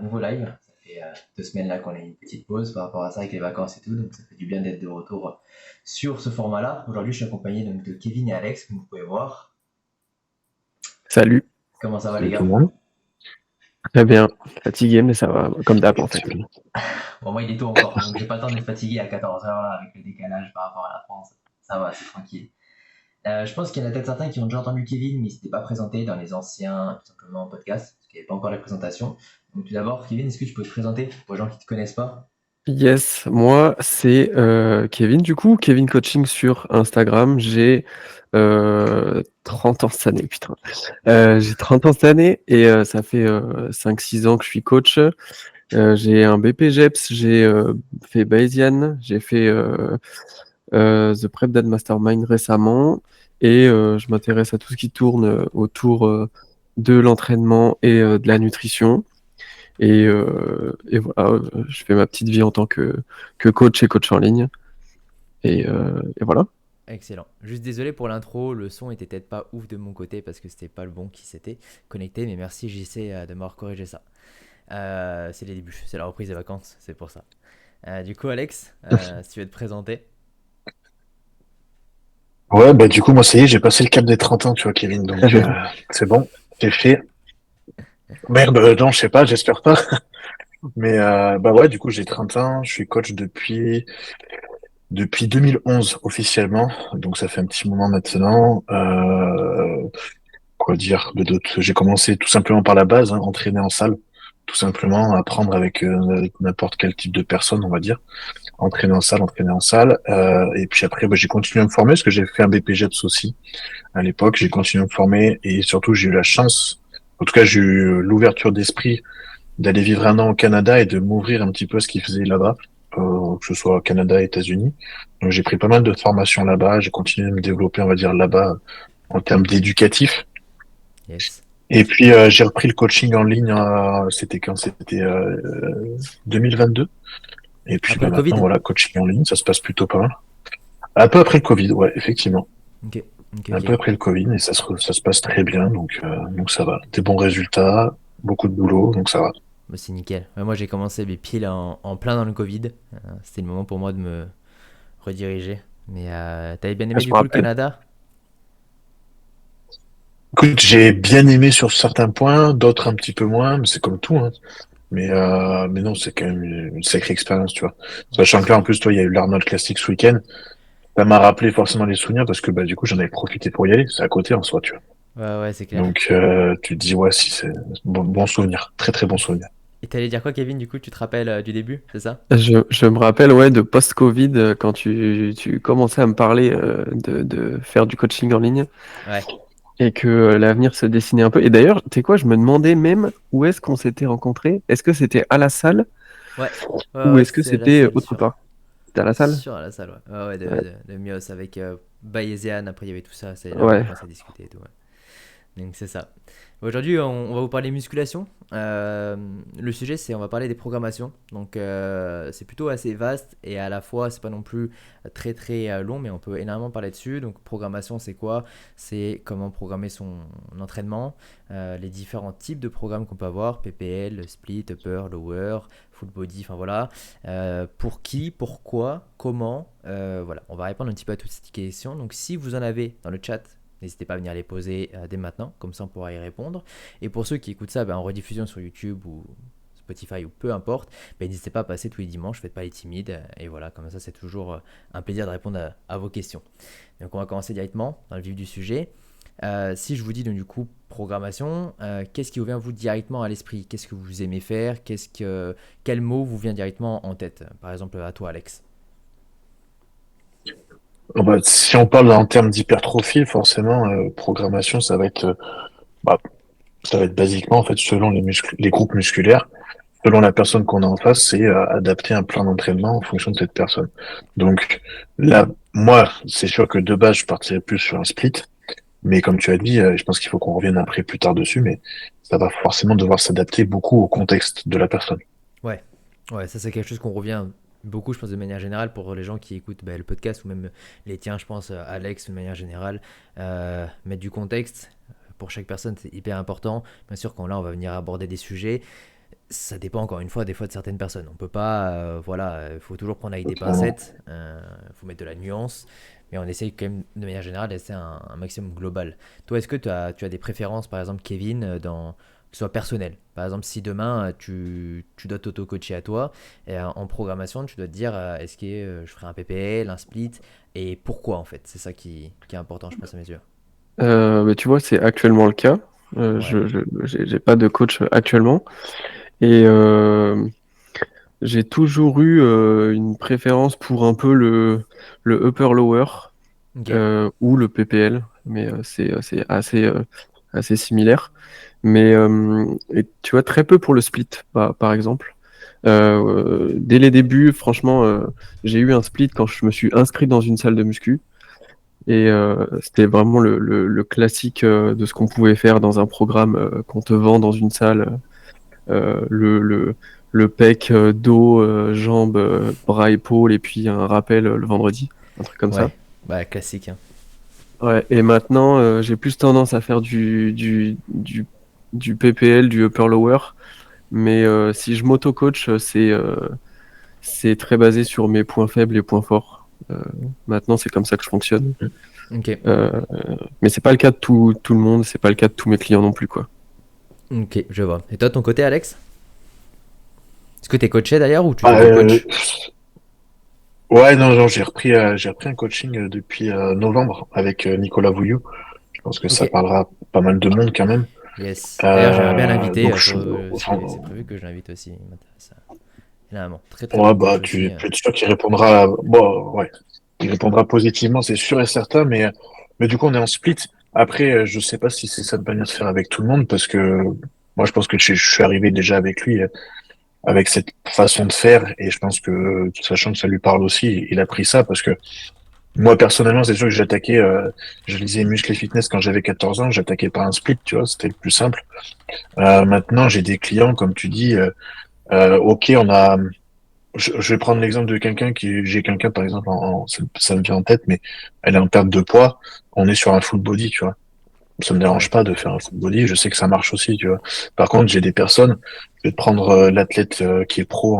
nouveau live. Ça fait 2 semaines là qu'on a une petite pause par rapport à ça avec les vacances et tout, donc ça fait du bien d'être de retour sur ce format-là. Aujourd'hui, je suis accompagné donc de Kevin et Alex, comme vous pouvez voir. Salut, Comment ça va les Salut tout gars? le monde. très bien. Fatigué, mais ça va, comme d'hab en fait. Bon, moi il est tôt encore, donc j'ai pas le temps d'être fatigué à 14 heures là, avec le décalage par rapport à la France. Ça va, c'est tranquille. Je pense qu'il y en a peut-être certains qui ont déjà entendu Kevin, mais il s'était pas présenté dans les anciens, tout simplement, podcasts, parce qu'il n'y avait pas encore la présentation. Donc tout d'abord, Kevin, est-ce que tu peux te présenter pour les gens qui ne te connaissent pas? Yes, moi c'est Kevin du coup, Kevin Coaching sur Instagram. J'ai 30 ans cette année, putain. J'ai 30 ans cette année et ça fait 5-6 ans que je suis coach. J'ai un BPGEPS, j'ai fait Bayesian, j'ai fait The Prep Dad Mastermind récemment et je m'intéresse à tout ce qui tourne autour de l'entraînement et de la nutrition. Et voilà, je fais ma petite vie en tant que coach et coach en ligne. Et voilà. Excellent. Juste désolé pour l'intro, le son était peut-être pas ouf de mon côté parce que c'était pas le bon qui s'était connecté, mais merci JC de m'avoir corrigé ça. C'est les débuts, c'est la reprise des vacances, c'est pour ça. Du coup, Alex, si tu veux te présenter. Ouais, bah du coup, moi, ça y est, j'ai passé le cap des 30 ans, tu vois, Kevin, donc c'est bon, c'est fait. Merde, non, je sais pas, j'espère pas. Mais bah ouais, du coup, j'ai 30 ans, je suis coach depuis 2011 officiellement, donc ça fait un petit moment maintenant. Quoi dire de d'autres? J'ai commencé tout simplement par la base, hein, entraîner en salle, tout simplement, apprendre avec n'importe quel type de personne, on va dire. Entraîner en salle. Et puis après, bah, j'ai continué à me former parce que j'ai fait un BPJEPS aussi à l'époque. J'ai continué à me former et surtout, j'ai eu la chance, en tout cas, j'ai eu l'ouverture d'esprit d'aller vivre un an au Canada et de m'ouvrir un petit peu à ce qu'ils faisaient là-bas, que ce soit au Canada et États-Unis. Donc, j'ai pris pas mal de formations là-bas. J'ai continué à me développer, on va dire, là-bas en termes d'éducatif. Yes. Et puis, j'ai repris le coaching en ligne, c'était quand? C'était 2022. Et puis, Après bah, le maintenant, Covid. voilà, coaching en ligne, ça se passe plutôt pas mal. Un peu après le Covid, ouais, effectivement. Ok, ok, Un ok. peu après le Covid, et ça se passe très bien, donc ça va. Des bons résultats, beaucoup de boulot, donc ça va. Bah, c'est nickel. Ouais, moi, j'ai commencé mes piles en plein dans le Covid. C'était le moment pour moi de me rediriger. Mais t'avais bien Ah, aimé je du me coup le rappelle. Canada? Écoute, j'ai bien aimé sur certains points, d'autres un petit peu moins, mais c'est comme tout, hein. Mais non, c'est quand même une sacrée expérience, tu vois. Ouais, Sachant que là, en plus, toi, il y a eu l'Arnold Classic ce week-end. Ça m'a rappelé forcément les souvenirs parce que, bah, du coup, j'en avais profité pour y aller. C'est à côté, en soi, tu vois. ouais, ouais, c'est clair. Donc, tu te dis, ouais, si, c'est bon souvenir. Très, très bon souvenir. Et t'allais dire quoi, Kevin, du coup, tu te rappelles du début, c'est ça? Je me rappelle ouais, de post-Covid, quand tu commençais à me parler de faire du coaching en ligne Ouais, et que l'avenir se dessinait un peu. Et d'ailleurs, tu sais quoi, je me demandais même où est-ce qu'on s'était rencontrés. Est-ce que c'était à la salle ouais, ouais, ou ouais, est-ce que c'est la c'était salle autre sur, part? C'était à la salle? sur la salle, ouais. Ouais, ouais, Ouais. de Mios avec Bayesian, après il y avait tout ça, c'est là où on a Ouais. commencé à discuter et tout, ouais. Donc c'est ça. Aujourd'hui, on va vous parler musculation. Le sujet, c'est on va parler des programmations. Donc c'est plutôt assez vaste et à la fois, c'est pas non plus très très long, mais on peut énormément parler dessus. Donc programmation, c'est quoi? C'est comment programmer son entraînement, les différents types de programmes qu'on peut avoir, PPL, split, upper, lower, full body, enfin voilà. Pour qui, pourquoi, comment, voilà. On va répondre un petit peu à toutes ces questions. Donc si vous en avez dans le chat, n'hésitez pas à venir les poser dès maintenant, comme ça on pourra y répondre. Et pour ceux qui écoutent ça en rediffusion sur YouTube ou Spotify ou peu importe, n'hésitez pas à passer tous les dimanches, faites pas les timides. Et voilà, comme ça c'est toujours un plaisir de répondre à vos questions. Donc on va commencer directement dans le vif du sujet. Si je vous dis donc, du coup programmation, qu'est-ce qui vous vient vous directement à l'esprit? Qu'est-ce que vous aimez faire? Quel mot vous vient directement en tête? Par exemple à toi Alex. Oh, bah, si on parle en termes d'hypertrophie, forcément, programmation, bah, ça va être basiquement, en fait, selon les groupes musculaires, selon la personne qu'on a en face, c'est adapter un plan d'entraînement en fonction de cette personne. Donc là, moi, c'est sûr que de base, je partirais plus sur un split, mais comme tu as dit, je pense qu'il faut qu'on revienne après plus tard dessus, mais ça va forcément devoir s'adapter beaucoup au contexte de la personne. Ouais, ouais, ça c'est quelque chose qu'on revient beaucoup, je pense, de manière générale pour les gens qui écoutent le podcast ou même les tiens, je pense, Alex, de manière générale. Mettre du contexte pour chaque personne, c'est hyper important. Bien sûr, quand là, on va venir aborder des sujets. Ça dépend encore une fois des fois de certaines personnes. On peut pas, voilà, il faut toujours prendre avec des Totalement. pincettes, il faut mettre de la nuance, mais on essaye quand même de manière générale d'essayer un maximum global. Toi, est-ce que tu as des préférences, par exemple, Kevin, que ce soit personnel? Par exemple, si demain tu dois t'auto-coacher à toi, et en programmation, tu dois te dire est-ce que je ferai un PPL, un split, et pourquoi en fait? C'est ça qui est important, je pense, à mes yeux. Bah, tu vois, c'est actuellement le cas. Ouais, J'ai pas de coach actuellement. Et j'ai toujours eu une préférence pour un peu le upper-lower ok, ou le PPL, mais c'est assez similaire. Mais et tu vois, très peu pour le split, par exemple. Dès les débuts, franchement, j'ai eu un split quand je me suis inscrit dans une salle de muscu. Et c'était vraiment le classique de ce qu'on pouvait faire dans un programme qu'on te vend dans une salle. Euh, le, le, le pec, dos, jambes, bras, épaules, et puis un rappel le vendredi, un truc comme ça. ouais, bah classique, hein. Ouais, et maintenant, j'ai plus tendance à faire du PPL, du upper lower, mais si je m'auto-coach, c'est très basé sur mes points faibles et points forts. Maintenant, c'est comme ça que je fonctionne. Ok, Euh, mais c'est pas le cas de tout le monde, c'est pas le cas de tous mes clients non plus, quoi. ok, je vois. Et toi, de ton côté, Alex? Est-ce que tu es coaché d'ailleurs ou tu Ah, t'auto-coaches? ouais, non, non, j'ai repris un coaching depuis novembre avec Nicolas Vouillou. Je pense que Ok, ça parlera pas mal de monde quand même. yes. D'ailleurs, j'aimerais bien l'inviter. Donc, enfin, C'est prévu que je l'invite aussi. Il m'intéresse énormément. Très très ouais, bon bah, coach aussi. tu peux être sûr qu'il répondra, bon, ouais, il répondra positivement, c'est sûr et certain, mais du coup, on est en split. Après, je sais pas si c'est ça de manière de faire avec tout le monde, parce que moi, je pense que je suis arrivé déjà avec lui, avec cette façon de faire, et je pense que, sachant que ça lui parle aussi, il a pris ça, parce que moi, personnellement, c'est sûr que je lisais Muscle et Fitness quand j'avais 14 ans, j'attaquais par un split, tu vois, c'était le plus simple. Maintenant, j'ai des clients, comme tu dis, ok, je vais prendre l'exemple de j'ai quelqu'un, par exemple, ça me vient en tête, mais elle est en perte de poids, on est sur un full body, tu vois. Ça me dérange Ouais, pas de faire un full body, je sais que ça marche aussi, tu vois. Par contre, j'ai des personnes, je vais te prendre l'athlète qui est pro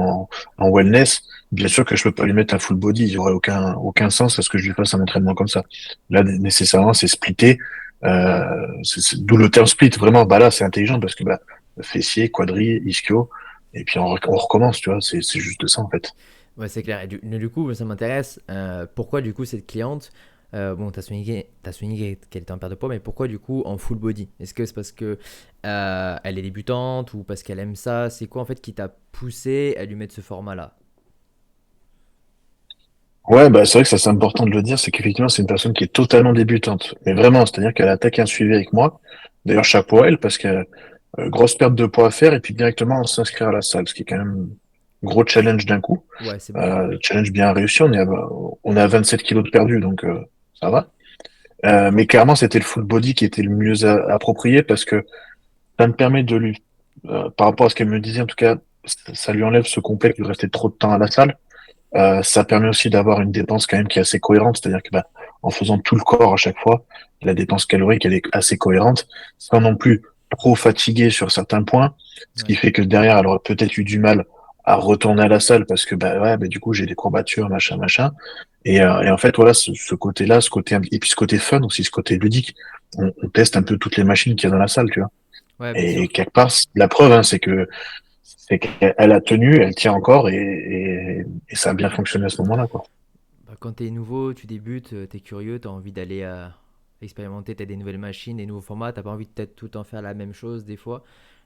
en wellness, bien sûr que je peux pas lui mettre un full body, il y aurait aucun sens à ce que je lui fasse un entraînement comme ça. Là, nécessairement, c'est splitté, d'où le terme split, vraiment, bah là, c'est intelligent parce que, bah, fessier, quadri, ischio, et puis on recommence, tu vois, c'est juste ça, en fait. ouais, c'est clair. Et du coup, ça m'intéresse. Pourquoi du coup cette cliente, bon, t'as souligné qu'elle était en perte de poids, mais pourquoi du coup en full body? Est-ce que c'est parce que elle est débutante ou parce qu'elle aime ça? C'est quoi en fait qui t'a poussé à lui mettre ce format-là? Ouais, bah, c'est vrai que ça, c'est important de le dire, c'est qu'effectivement, c'est une personne qui est totalement débutante. Mais vraiment, c'est-à-dire qu'elle a attaqué un suivi avec moi. D'ailleurs, chapeau à elle, parce que grosse perte de poids à faire, et puis directement s'inscrire à la salle, ce qui est quand même un gros challenge d'un coup. Ouais, c'est beaucoup. Challenge bien réussi, on est à 27 kilos de perdu, donc ça va. Mais clairement, c'était le full body qui était le mieux approprié, parce que ça me permet de lui, par rapport à ce qu'elle me disait, en tout cas, ça lui enlève ce complexe de rester trop de temps à la salle. Ça permet aussi d'avoir une dépense quand même qui est assez cohérente, c'est-à-dire que bah, en faisant tout le corps à chaque fois, la dépense calorique elle est assez cohérente, sans non plus trop fatiguer sur certains points, ce qui Ouais. fait que derrière elle aurait peut-être eu du mal à retourner à la salle parce que bah ouais, bah, du coup j'ai des courbatures, machin, machin. Et en fait voilà ce côté-là, et puis ce côté fun aussi, ce côté ludique, on teste un peu toutes les machines qu'il y a dans la salle, tu vois. Ouais, bien Et sûr. quelque part, la preuve, hein, c'est qu'elle a tenu, elle tient encore et ça a bien fonctionné à ce moment-là, quoi. Bah, quand t'es nouveau, tu débutes, t'es curieux, t'as envie d'aller expérimenter, t'as des nouvelles machines, des nouveaux formats, t'as pas envie de peut-être tout le temps faire la même chose des fois.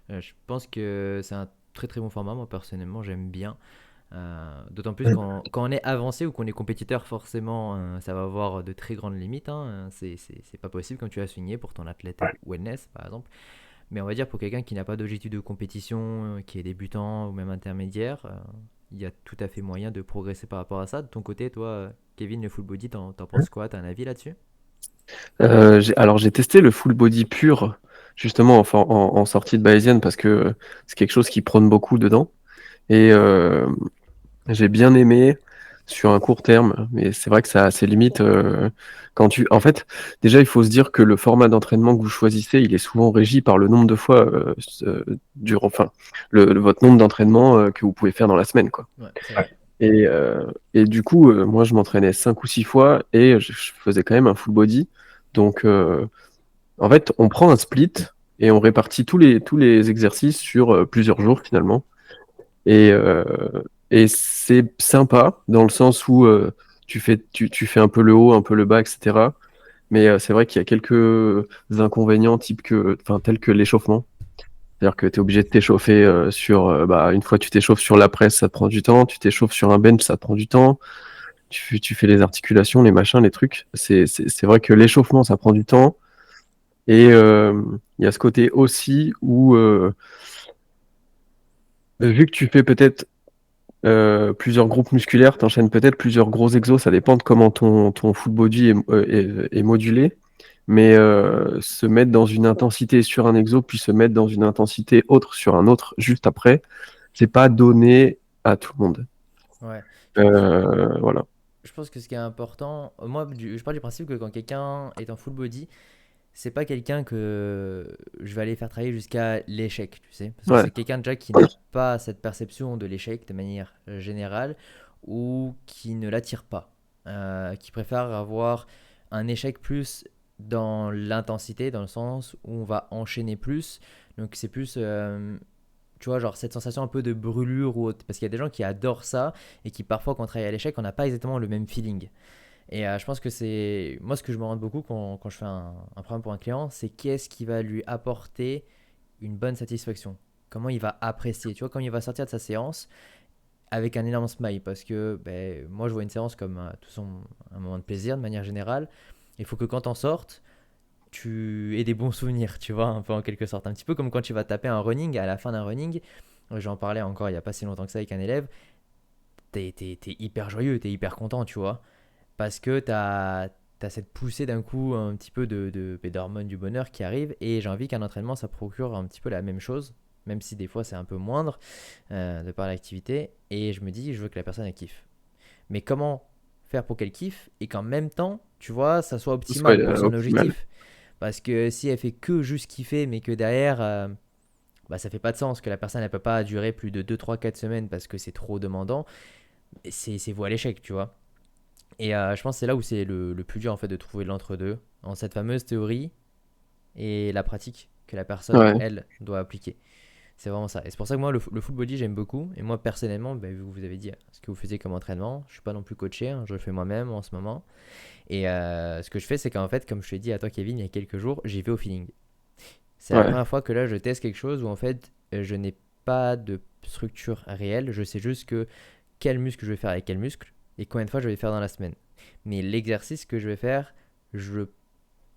Je pense que c'est un très très bon format, moi personnellement j'aime bien. D'autant plus Mm. quand on est avancé ou qu'on est compétiteur, forcément ça va avoir de très grandes limites, hein. C'est pas possible comme tu as souligné pour ton athlète Ouais. wellness par exemple. Mais on va dire pour quelqu'un qui n'a pas d'objectif de compétition, qui est débutant ou même intermédiaire, il y a tout à fait moyen de progresser par rapport à ça. De ton côté, toi, Kevin, le full body, t'en penses quoi? T'as un avis là-dessus? Alors j'ai testé le full body pur, justement en sortie de Bayesian, parce que c'est quelque chose qui prône beaucoup dedans. Et j'ai bien aimé. sur un court terme. Mais c'est vrai que ça a ses limites. En fait, déjà, il faut se dire que le format d'entraînement que vous choisissez, il est souvent régi par le nombre de fois, enfin, votre nombre d'entraînements que vous pouvez faire dans la semaine, quoi. Ouais, c'est vrai. Et du coup, moi, je m'entraînais 5 ou 6 fois et je faisais quand même un full body. Donc, en fait, on prend un split et on répartit tous les exercices sur plusieurs jours finalement. Et, euh, et c'est sympa dans le sens où tu fais un peu le haut, un peu le bas, etc. Mais c'est vrai qu'il y a quelques inconvénients tels que l'échauffement. C'est-à-dire que tu es obligé de t'échauffer une fois tu t'échauffes sur la presse, ça te prend du temps. Tu t'échauffes sur un bench, ça te prend du temps. Tu fais les articulations, les machins, les trucs. C'est vrai que l'échauffement, ça prend du temps. Et il y a ce côté aussi où, vu que tu fais peut-être plusieurs groupes musculaires, tu enchaînes peut-être plusieurs gros exos, ça dépend de comment ton full body est modulé. Mais se mettre dans une intensité sur un exo, puis se mettre dans une intensité autre sur un autre juste après, c'est pas donné à tout le monde. Ouais. Voilà. Je pense que ce qui est important, moi, je pars du principe que quand quelqu'un est en full body, c'est pas quelqu'un que je vais aller faire travailler jusqu'à l'échec, tu sais. Parce que Ouais. c'est quelqu'un déjà qui n'a pas cette perception de l'échec de manière générale ou qui ne l'attire pas. Qui préfère avoir un échec plus dans l'intensité, dans le sens où on va enchaîner plus. Donc c'est plus, tu vois, genre cette sensation un peu de brûlure ou autre. Parce qu'il y a des gens qui adorent ça et qui parfois quand on travaille à l'échec, on n'a pas exactement le même feeling. Et je pense que c'est. Moi, ce que je me rends beaucoup quand je fais un programme pour un client, c'est qu'est-ce qui va lui apporter une bonne satisfaction. Comment il va apprécier. Tu vois, quand il va sortir de sa séance avec un énorme smile. Parce que ben, moi, je vois une séance comme un moment de plaisir de manière générale. Il faut que quand t'en sortes, tu aies des bons souvenirs, tu vois, un peu en quelque sorte. Un petit peu comme quand tu vas taper un running, à la fin d'un running. J'en parlais encore il n'y a pas si longtemps que ça avec un élève. T'es hyper joyeux, t'es hyper content, tu vois. Parce que tu as cette poussée d'un coup, un petit peu d'hormones du bonheur qui arrive. Et j'ai envie qu'un entraînement, ça procure un petit peu la même chose, même si des fois c'est un peu moindre de par l'activité. Et je me dis, je veux que la personne elle kiffe. Mais comment faire pour qu'elle kiffe et qu'en même temps, tu vois, ça soit Ce soit optimal pour son optimal. objectif. Parce que si elle fait que juste kiffer, mais que derrière, bah, ça fait pas de sens, que la personne ne peut pas durer plus de 2 3 4 semaines parce que c'est trop demandant, c'est voué à l'échec, tu vois. Et je pense que c'est là où c'est le plus dur en fait de trouver l'entre-deux, en cette fameuse théorie et la pratique que la personne, Ouais. elle, doit appliquer. C'est vraiment ça. Et c'est pour ça que moi, le full body, j'aime beaucoup. Et moi, personnellement, bah, vu que vous avez dit ce que vous faisiez comme entraînement, je suis pas non plus coaché, hein, je le fais moi-même en ce moment. Et ce que je fais, c'est qu'en fait, comme je t'ai dit à toi, Kevin, il y a quelques jours, j'y vais au feeling. C'est la Ouais. première fois que là, je teste quelque chose où en fait, je n'ai pas de structure réelle. Je sais juste que quel muscle je vais faire avec quel muscle et combien de fois je vais faire dans la semaine. Mais l'exercice que je vais faire, je le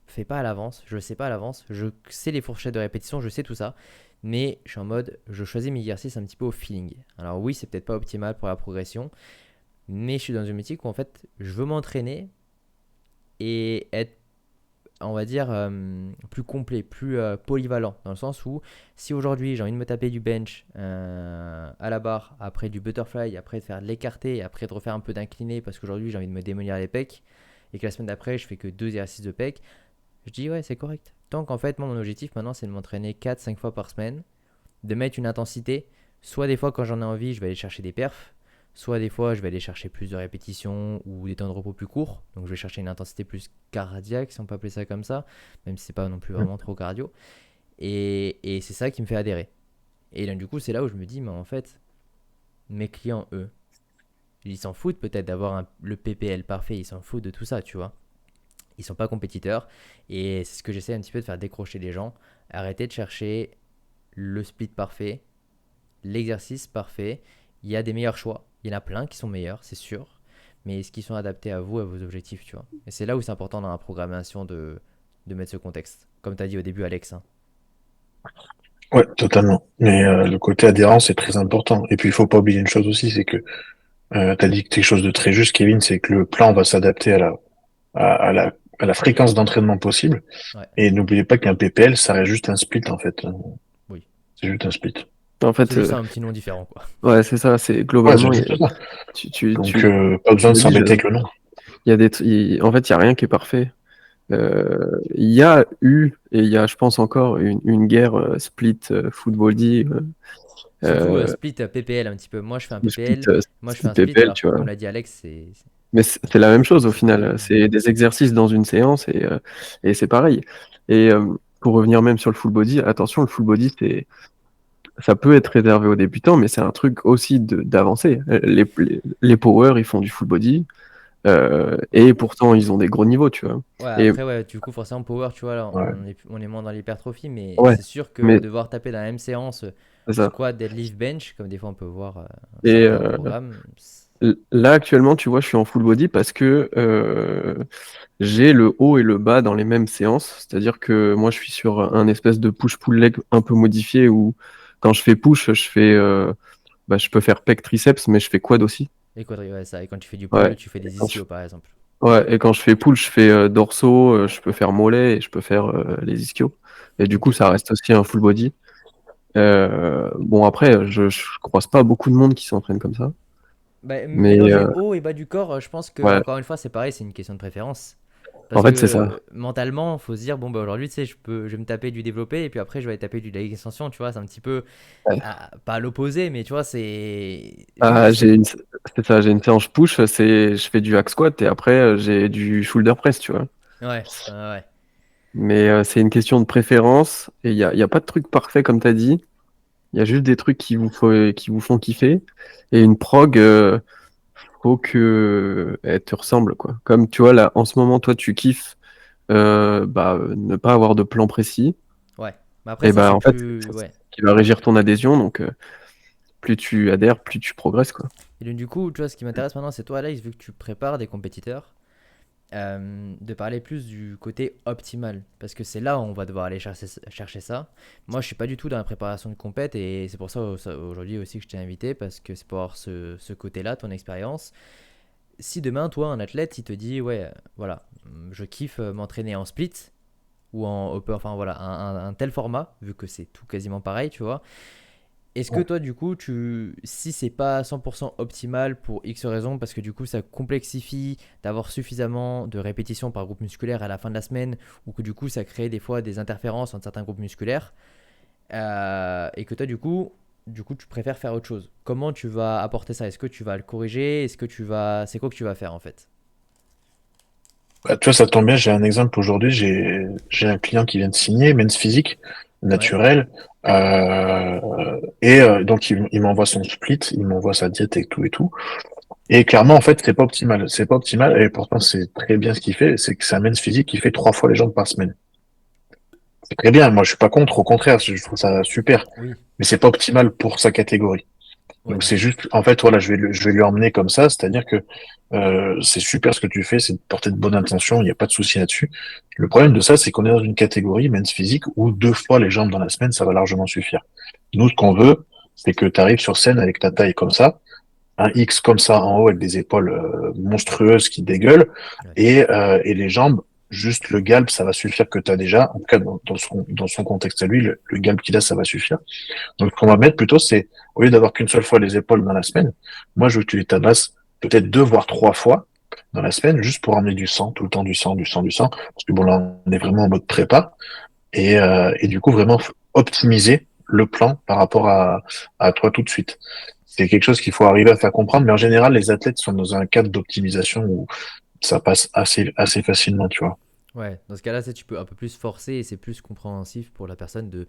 fais pas à l'avance, je le sais pas à l'avance, je sais les fourchettes de répétition, je sais tout ça, mais je suis en mode, je choisis mes exercices un petit peu au feeling. Alors oui, c'est peut-être pas optimal pour la progression, mais je suis dans une mythique où en fait, je veux m'entraîner et être, on va dire, plus complet, plus polyvalent, dans le sens où si aujourd'hui j'ai envie de me taper du bench à la barre, après du butterfly, après de faire de l'écarté, après de refaire un peu d'incliné, parce qu'aujourd'hui j'ai envie de me démolir les pecs, et que la semaine d'après je fais que 2 exercices de pecs, je dis ouais c'est correct. Tant qu'en fait moi mon objectif maintenant c'est de m'entraîner 4 5 fois par semaine, de mettre une intensité, soit des fois quand j'en ai envie je vais aller chercher des perfs, soit des fois je vais aller chercher plus de répétitions ou des temps de repos plus courts, donc je vais chercher une intensité plus cardiaque si on peut appeler ça comme ça, même si c'est pas non plus vraiment trop cardio, et c'est ça qui me fait adhérer. Et donc du coup c'est là où je me dis mais en fait mes clients eux, ils s'en foutent peut-être d'avoir le PPL parfait, ils s'en foutent de tout ça, tu vois. Ils sont pas compétiteurs et c'est ce que j'essaie un petit peu de faire décrocher les gens. Arrêtez de chercher le split parfait, l'exercice parfait. Il y a des meilleurs choix. Il y en a plein qui sont meilleurs, c'est sûr. Mais est-ce qu'ils sont adaptés à vous, à vos objectifs, tu vois. Et c'est là où c'est important dans la programmation de mettre ce contexte. Comme tu as dit au début, Alex, hein. Ouais, totalement. Mais le côté adhérence est très important. Et puis il faut pas oublier une chose aussi, c'est que tu as dit quelque chose de très juste, Kevin, c'est que le plan va s'adapter à la à la fréquence d'entraînement possible. Ouais, Et n'oubliez pas qu'un PPL, ça reste juste un split en fait. oui. C'est juste un split. En C'est fait, juste un petit nom différent, quoi. ouais, c'est ça. C'est Ouais, globalement, c'est juste ça. Donc, pas tu besoin de l'as dit, s'embêter avec le nom. il y a en fait, il y a rien qui est parfait. Il y a eu et il y a, je pense encore, une guerre split football dit, Surtout split PPL un petit peu. Moi, je fais un PPL, moi, je fais split un split, PPL, alors tu que vois. comme l'a dit Alex, Mais c'est la même chose au c'est pas la final. même. C'est des exercices dans une séance et c'est pareil. Et pour revenir même sur le full body, attention, le full body, ça peut être réservé aux débutants, mais c'est un truc aussi d'avancé. Les power, ils font du full body et pourtant ils ont des gros niveaux, tu vois. Ouais, Et après, ouais, du coup, forcément, power, tu vois, là, Ouais. on est moins dans l'hypertrophie, mais ouais, c'est sûr que mais devoir taper dans la même séance c'est ça. squat, deadlift, bench, comme des fois on peut voir Et certains programmes. là actuellement, tu vois, je suis en full body parce que j'ai le haut et le bas dans les mêmes séances. C'est-à-dire que moi, je suis sur un espèce de push-pull leg un peu modifié où quand je fais push, je peux faire pec triceps, mais je fais quad aussi. Et quadri, ouais, ça. Et quand tu fais du Ouais. pull, tu fais Et des quand je, ischios, par exemple. ouais. Et quand je fais pull, je fais dorsaux, je peux faire mollet et je peux faire les ischios. Et du coup, Ok. ça reste aussi un full body. Bon, après, je croise pas beaucoup de monde qui s'entraîne comme ça. Bah, Mais mélanger haut et bas du corps, je pense que, ouais, encore une fois, c'est pareil, c'est une question de préférence. en Parce que fait, c'est ça. mentalement, faut se dire, bon, bah aujourd'hui, tu sais, je vais me taper du développé et puis après, je vais taper du leg extension, tu vois, c'est un petit peu, Ouais. pas à l'opposé, mais tu vois, Ah, c'est. c'est ça, j'ai une séance push, je fais du hack squat et après, j'ai du shoulder press, tu vois. Ouais, ouais, ouais. Mais c'est une question de préférence et il y a pas de truc parfait comme tu as dit. Il y a juste des trucs qui vous font kiffer. Et une prog, faut que elle te ressemble, quoi. Comme tu vois, là, en ce moment, toi, tu kiffes ne pas avoir de plan précis. Ouais. Mais après, Et ça, c'est en fait, plus. c'est ça Ouais. qui va régir ton adhésion. Donc, plus tu adhères, plus tu progresses, quoi. Et donc, du coup, tu vois, ce qui m'intéresse maintenant, c'est toi, Alex, vu que tu prépares des compétiteurs, de parler plus du côté optimal. Parce que c'est là où on va devoir aller chercher ça. Moi, je suis pas du tout dans la préparation de compète et c'est pour ça aujourd'hui aussi que je t'ai invité, parce que c'est pour avoir ce côté-là, ton expérience. Si demain, toi, un athlète, il te dit, ouais, voilà, je kiffe m'entraîner en split ou en upper, enfin voilà, un tel format, vu que c'est tout quasiment pareil, tu vois. Est-ce que toi, du coup, si c'est pas 100% optimal pour X raisons, parce que du coup, ça complexifie d'avoir suffisamment de répétitions par groupe musculaire à la fin de la semaine, ou que du coup, ça crée des fois des interférences entre certains groupes musculaires, et que toi, du coup, tu préfères faire autre chose. Comment tu vas apporter ça? Est-ce que tu vas le corriger? C'est quoi que tu vas faire en fait? Bah, tu vois, ça tombe bien, j'ai un exemple aujourd'hui. J'ai un client qui vient de signer, Men's Physique, Ouais, naturel. Donc, il m'envoie son split, il m'envoie sa diète et tout et tout. Et clairement, en fait, c'est pas optimal. C'est pas optimal. Et pourtant, c'est très bien ce qu'il fait. C'est que c'est un Men's Physique qui fait 3 fois les jambes par semaine. C'est très bien. Moi, je suis pas contre. Au contraire, je trouve ça super. oui, Mais c'est pas optimal pour sa catégorie. ouais, Donc non. c'est juste, en fait, voilà, je vais lui emmener comme ça, c'est-à-dire que c'est super ce que tu fais, c'est de porter de bonnes intentions, il n'y a pas de souci là-dessus. Le problème de ça, c'est qu'on est dans une catégorie men's physique où 2 fois les jambes dans la semaine, ça va largement suffire. Nous, ce qu'on veut, c'est que tu arrives sur scène avec ta taille comme ça, un X comme ça en haut avec des épaules monstrueuses qui dégueulent, Ouais. et les jambes, juste le galbe, ça va suffire que tu as déjà, en tout cas dans son contexte à lui, le galbe qu'il a, ça va suffire. Donc, ce qu'on va mettre plutôt, c'est, au lieu d'avoir qu'une seule fois les épaules dans la semaine, moi, je veux que tu les tabasses peut-être 2 voire 3 fois dans la semaine, juste pour emmener du sang, tout le temps du sang, du sang, du sang. Parce que bon, là, on est vraiment en mode prépa. Et du coup, vraiment optimiser le plan par rapport à toi tout de suite. C'est quelque chose qu'il faut arriver à faire comprendre, mais en général, les athlètes sont dans un cadre d'optimisation où ça passe assez facilement, tu vois. Ouais, dans ce cas-là, tu peux un peu plus forcer et c'est plus compréhensif pour la personne de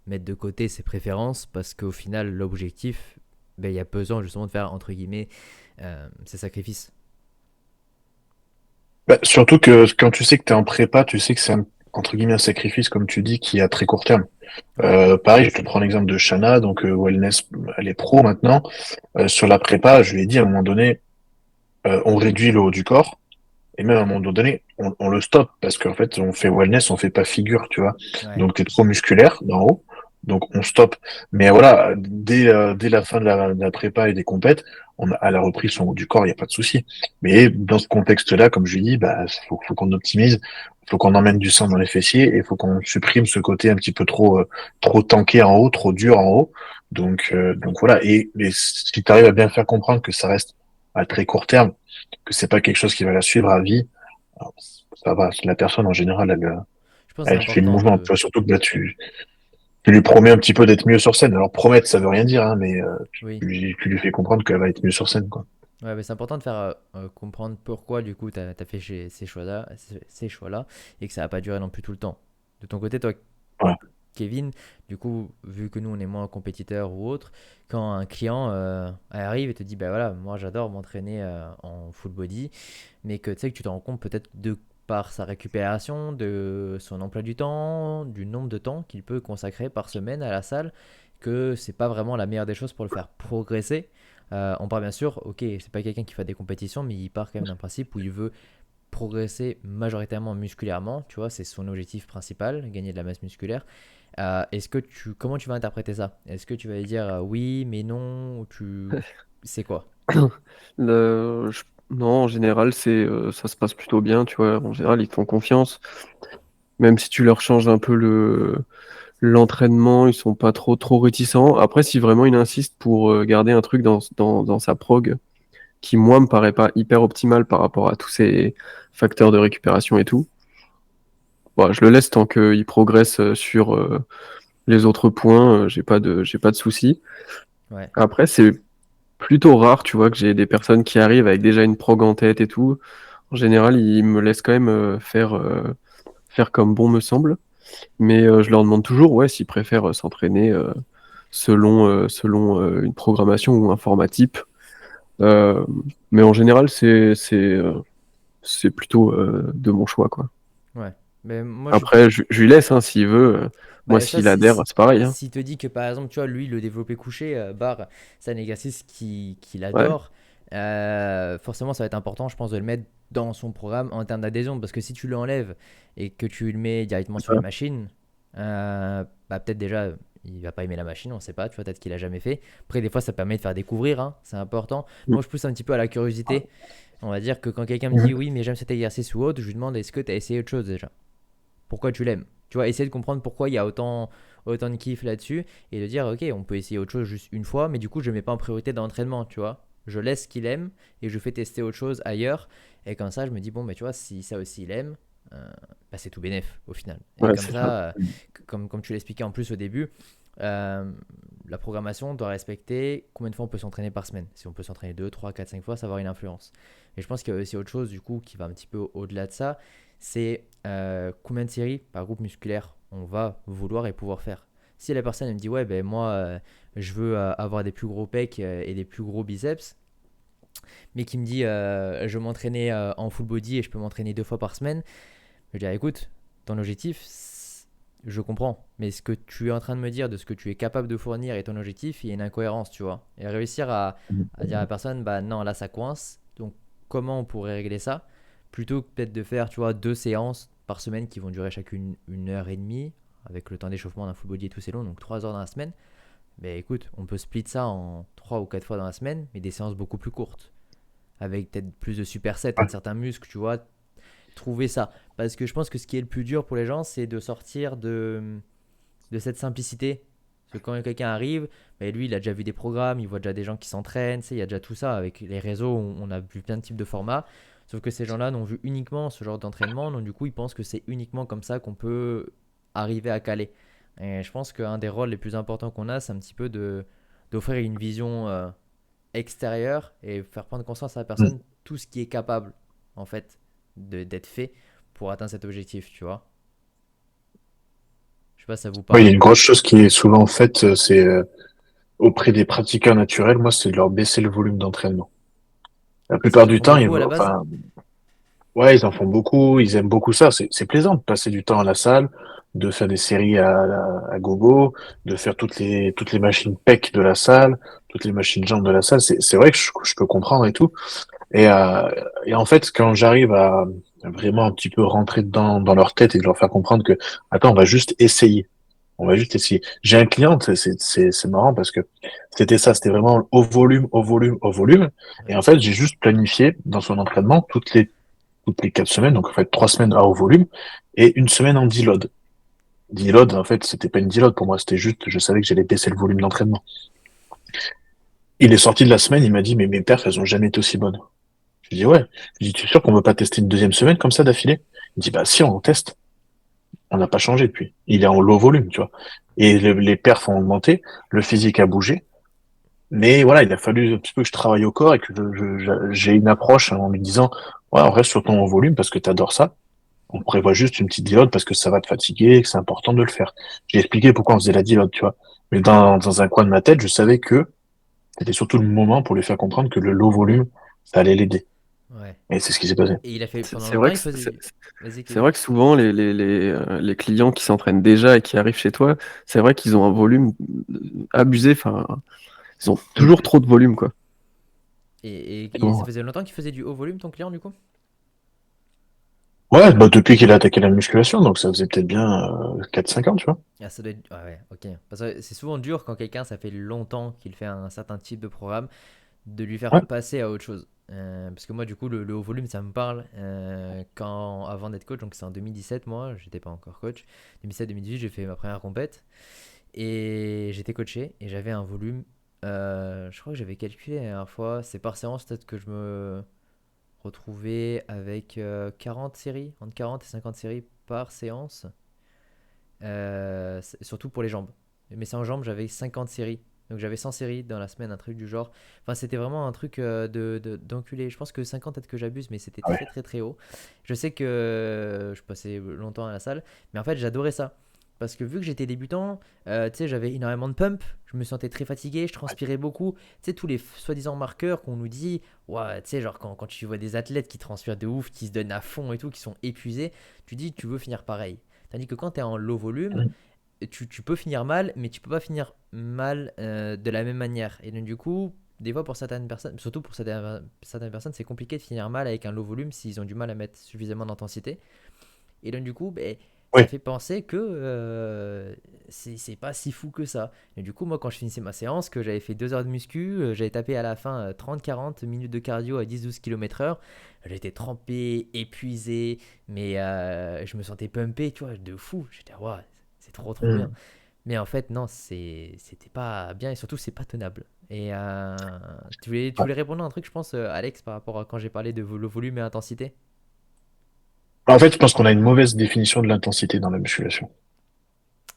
mettre de côté ses préférences parce qu'au final, l'objectif, ben, il y a besoin justement de faire, entre guillemets, ces sacrifices. Bah, surtout que quand tu sais que tu es en prépa, tu sais que c'est entre guillemets un sacrifice, comme tu dis, qui est à très court terme. Ouais, Pareil, je te prends l'exemple de Shana, donc Wellness, elle est pro maintenant. Sur la prépa, je lui ai dit à un moment donné, on réduit le haut du corps, et même à un moment donné, on le stoppe, parce qu'en fait, on fait Wellness, on fait pas figure, tu vois. ouais, Donc t'es trop musculaire d'en haut, donc on stoppe. Mais voilà, dès la fin de la prépa et des compètes, elle a repris son haut du corps, il n'y a pas de souci. Mais dans ce contexte-là, comme je lui dis, bah, faut qu'on optimise, faut qu'on emmène du sang dans les fessiers, et faut qu'on supprime ce côté un petit peu trop tanké en haut, trop dur en haut. Donc voilà. Et si tu arrives à bien faire comprendre que ça reste à très court terme, que c'est pas quelque chose qui va la suivre à vie, alors, ça va. La personne en général, Je pense que c'est elle fait le important mouvement. Tu de. vois, surtout que là, tu lui promets un petit peu d'être mieux sur scène. Alors promettre, ça veut rien dire, hein, mais Oui. tu lui fais comprendre qu'elle va être mieux sur scène, quoi. Ouais, mais c'est important de faire comprendre pourquoi du coup t'as fait ces choix-là, ces choix-là, et que ça va pas durer non plus tout le temps. De ton côté, toi, Ouais. Kevin, du coup, vu que nous on est moins compétiteurs ou autre, quand un client arrive et te dit bah voilà, moi j'adore m'entraîner en full body, mais que tu sais que tu te rends compte peut-être de par sa récupération, de son emploi du temps, du nombre de temps qu'il peut consacrer par semaine à la salle, que c'est pas vraiment la meilleure des choses pour le faire progresser. On part bien sûr, ok, c'est pas quelqu'un qui fait des compétitions, mais il part quand même d'un principe où il veut progresser majoritairement musculairement, tu vois, c'est son objectif principal, gagner de la masse musculaire. Comment tu vas interpréter ça? Est-ce que tu vas lui dire oui, mais non, ou c'est quoi? Non, en général, ça se passe plutôt bien, tu vois. En général, ils te font confiance. Même si tu leur changes un peu l'entraînement, ils sont pas trop réticents. Après, si vraiment il insiste pour garder un truc dans sa prog, qui moi me paraît pas hyper optimal par rapport à tous ces facteurs de récupération et tout, bah, je le laisse tant qu'il progresse sur les autres points, j'ai pas de soucis. Ouais, Après, c'est plutôt rare, tu vois, que j'ai des personnes qui arrivent avec déjà une prog en tête et tout. En général, ils me laissent quand même faire comme bon me semble. Mais je leur demande toujours, ouais, s'ils préfèrent s'entraîner selon une programmation ou un format type. Euh, mais en général, c'est plutôt de mon choix, quoi. ouais. Mais moi, je suis Après, je lui laisse, hein, s'il veut. Moi, bah, ça, s'il adhère, c'est pareil, hein. s'il te dit que par exemple, tu vois, lui, le développé couché, barre, c'est un exercice qu'il Ouais, adore, forcément, ça va être important, je pense, de le mettre dans son programme en termes d'adhésion. Parce que si tu l'enlèves et que tu le mets directement c'est sur ça. une machine, bah, peut-être déjà, il va pas aimer la machine, on sait pas, tu vois, peut-être qu'il a jamais fait. Après, des fois, ça permet de faire découvrir, hein, c'est important. Mm. Moi, je pousse un petit peu à la curiosité. On va dire que quand quelqu'un me dit Mhm. oui, mais j'aime cet exercice ou autre, je lui demande est-ce que tu as essayé autre chose déjà? Pourquoi tu l'aimes? Tu vois, essayer de comprendre pourquoi il y a autant de kiff là-dessus et de dire, ok, on peut essayer autre chose juste une fois, mais du coup, je ne mets pas en priorité d'entraînement, tu vois. Je laisse ce qu'il aime et je fais tester autre chose ailleurs. Et comme ça, je me dis, bon, mais tu vois, si ça aussi il aime, bah, c'est tout bénef au final. Et Ouais, comme c'est ça. ça, comme tu l'expliquais en plus au début, euh, la programmation doit respecter combien de fois on peut s'entraîner par semaine. Si on peut s'entraîner 2, 3, 4, 5 fois, ça va avoir une influence. Et je pense qu'il y a aussi autre chose du coup qui va un petit peu au-delà de ça, c'est combien de séries par groupe musculaire on va vouloir et pouvoir faire. Si la personne elle me dit ouais ben moi je veux avoir des plus gros pecs et des plus gros biceps, mais qui me dit je veux m'entraîner en full body et je peux m'entraîner 2 fois par semaine, je vais dire écoute, ton objectif, je comprends, mais ce que tu es en train de me dire de ce que tu es capable de fournir et ton objectif, il y a une incohérence, tu vois. Et réussir à dire à la personne, bah non, là ça coince, donc comment on pourrait régler ça? Plutôt que peut-être de faire, tu vois, 2 séances par semaine qui vont durer chacune 1 heure et demie, avec le temps d'échauffement d'un full body et tout, c'est long, donc 3 heures dans la semaine. Mais écoute, on peut split ça en 3 ou 4 fois dans la semaine, mais des séances beaucoup plus courtes, avec peut-être plus de supersets à Ouais. certains muscles, tu vois, trouver ça. Parce que je pense que ce qui est le plus dur pour les gens, c'est de sortir de cette simplicité. Parce que quand quelqu'un arrive, bah, lui, il a déjà vu des programmes, il voit déjà des gens qui s'entraînent, il y a déjà tout ça. Avec les réseaux, on a vu plein de types de formats. Sauf que ces gens-là n'ont vu uniquement ce genre d'entraînement, donc du coup, ils pensent que c'est uniquement comme ça qu'on peut arriver à caler. Et je pense qu'un des rôles les plus importants qu'on a, c'est un petit peu d'offrir une vision extérieure et faire prendre conscience à la Mm. personne tout ce qui est capable, en fait, d'être fait pour atteindre cet objectif, tu vois. Je sais pas si ça vous Ouais, il y a parle. une grosse chose qui est souvent faite, c'est auprès des pratiquants naturels, moi, c'est de leur baisser le volume d'entraînement. La Parce plupart qu'ils en du font temps, beaucoup à la base. enfin, ouais, ils en font beaucoup, ils aiment beaucoup ça. C'est plaisant de passer du temps à la salle, de faire des séries à gogo, de faire toutes les machines pec de la salle, toutes les machines jambes de la salle. C'est vrai que je peux comprendre et tout. Et, euh, et en fait, quand j'arrive à vraiment un petit peu rentrer dans leur tête et de leur faire comprendre que, attends, on va juste essayer. On va juste essayer. J'ai un client, c'est marrant parce que c'était ça, c'était vraiment au volume, au volume, au volume. Et en Ouais. fait, j'ai juste planifié dans son entraînement toutes les 4 semaines, donc en fait 3 semaines à haut volume et une semaine en deload. deload, en fait, c'était pas une deload pour moi, c'était juste, je savais que j'allais baisser le volume d'entraînement. Il est sorti de la semaine, il m'a dit, mais mes perfs, elles ont jamais été aussi bonnes. Je dis, ouais. Je dis, tu es sûr qu'on veut pas tester une deuxième semaine comme ça d'affilée? Il me dit, bah si, on teste. On n'a pas changé depuis. Il est en low volume, tu vois. Et les perfs ont augmenté, le physique a bougé. Mais voilà, il a fallu un petit peu que je travaille au corps et que j'ai une approche en lui disant, ouais, on reste sur ton haut volume parce que tu adores ça. On prévoit juste une petite deload parce que ça va te fatiguer et que c'est important de le faire. J'ai expliqué pourquoi on faisait la deload, tu vois. Mais dans un coin de ma tête, je savais que c'était surtout le moment pour lui faire comprendre que le low volume, ça allait l'aider. Ouais. Et c'est ce qui s'est passé. Et il a fait C'est pendant c'est longtemps, vrai il que faisait du. Vas-y, c'est Kevin. vrai que souvent les clients qui s'entraînent déjà et qui arrivent chez toi, c'est vrai qu'ils ont un volume abusé. Enfin, ils ont toujours trop de volume, quoi. Et ça Bon. faisait longtemps qu'il faisait du haut volume, ton client, du coup? Ouais, bah depuis qu'il a attaqué la musculation, donc ça faisait peut-être bien 4-5 ans, tu vois. Ah, ça doit être. Ouais, ouais, ok. Parce que c'est souvent dur quand quelqu'un, ça fait longtemps qu'il fait un certain type de programme, de lui faire Ouais, passer à autre chose. Parce que moi, du coup, le haut volume, ça me parle. Avant d'être coach, donc c'est en 2017, moi, j'étais pas encore coach. 2017-2018, j'ai fait ma première compète. Et j'étais coaché et j'avais un volume. Je crois que j'avais calculé la dernière fois. C'est par séance, peut-être que je me retrouvais avec 40 séries, entre 40 et 50 séries par séance. Surtout pour les jambes. Mais c'est en jambes, j'avais 50 séries. Donc j'avais 100 séries dans la semaine, un truc du genre. Enfin, c'était vraiment un truc d'enculé. Je pense que 50, peut-être que j'abuse, mais c'était ah ouais. très très très haut. Je sais que je passais longtemps à la salle, mais en fait, j'adorais ça. Parce que vu que j'étais débutant, tu sais, j'avais énormément de pump, je me sentais très fatigué, je transpirais beaucoup. Tu sais, tous les soi-disant marqueurs qu'on nous dit, ouais, tu sais, genre quand tu vois des athlètes qui transpirent de ouf, qui se donnent à fond et tout, qui sont épuisés, tu dis, tu veux finir pareil. Tandis que quand tu es en low volume, tu peux finir mal, mais tu peux pas finir mal de la même manière. Et donc, du coup, des fois, pour certaines personnes, surtout pour certaines personnes, c'est compliqué de finir mal avec un low volume s'ils ont du mal à mettre suffisamment d'intensité. Et donc, du coup, ben, ça Oui. fait penser que c'est pas si fou que ça. Et du coup, moi, quand je finissais ma séance, que j'avais fait 2 heures de muscu, j'avais tapé à la fin 30-40 minutes de cardio à 10-12 km/h. J'étais trempé, épuisé, mais je me sentais pumpé, tu vois, de fou. J'étais, waouh, c'est trop trop bien. Mm. Mais en fait, non, c'était pas bien et surtout, c'est pas tenable. Et tu Ouais. voulais répondre à un truc, je pense, Alex, par rapport à quand j'ai parlé de le volume et intensité. En fait, je pense qu'on a une mauvaise définition de l'intensité dans la musculation.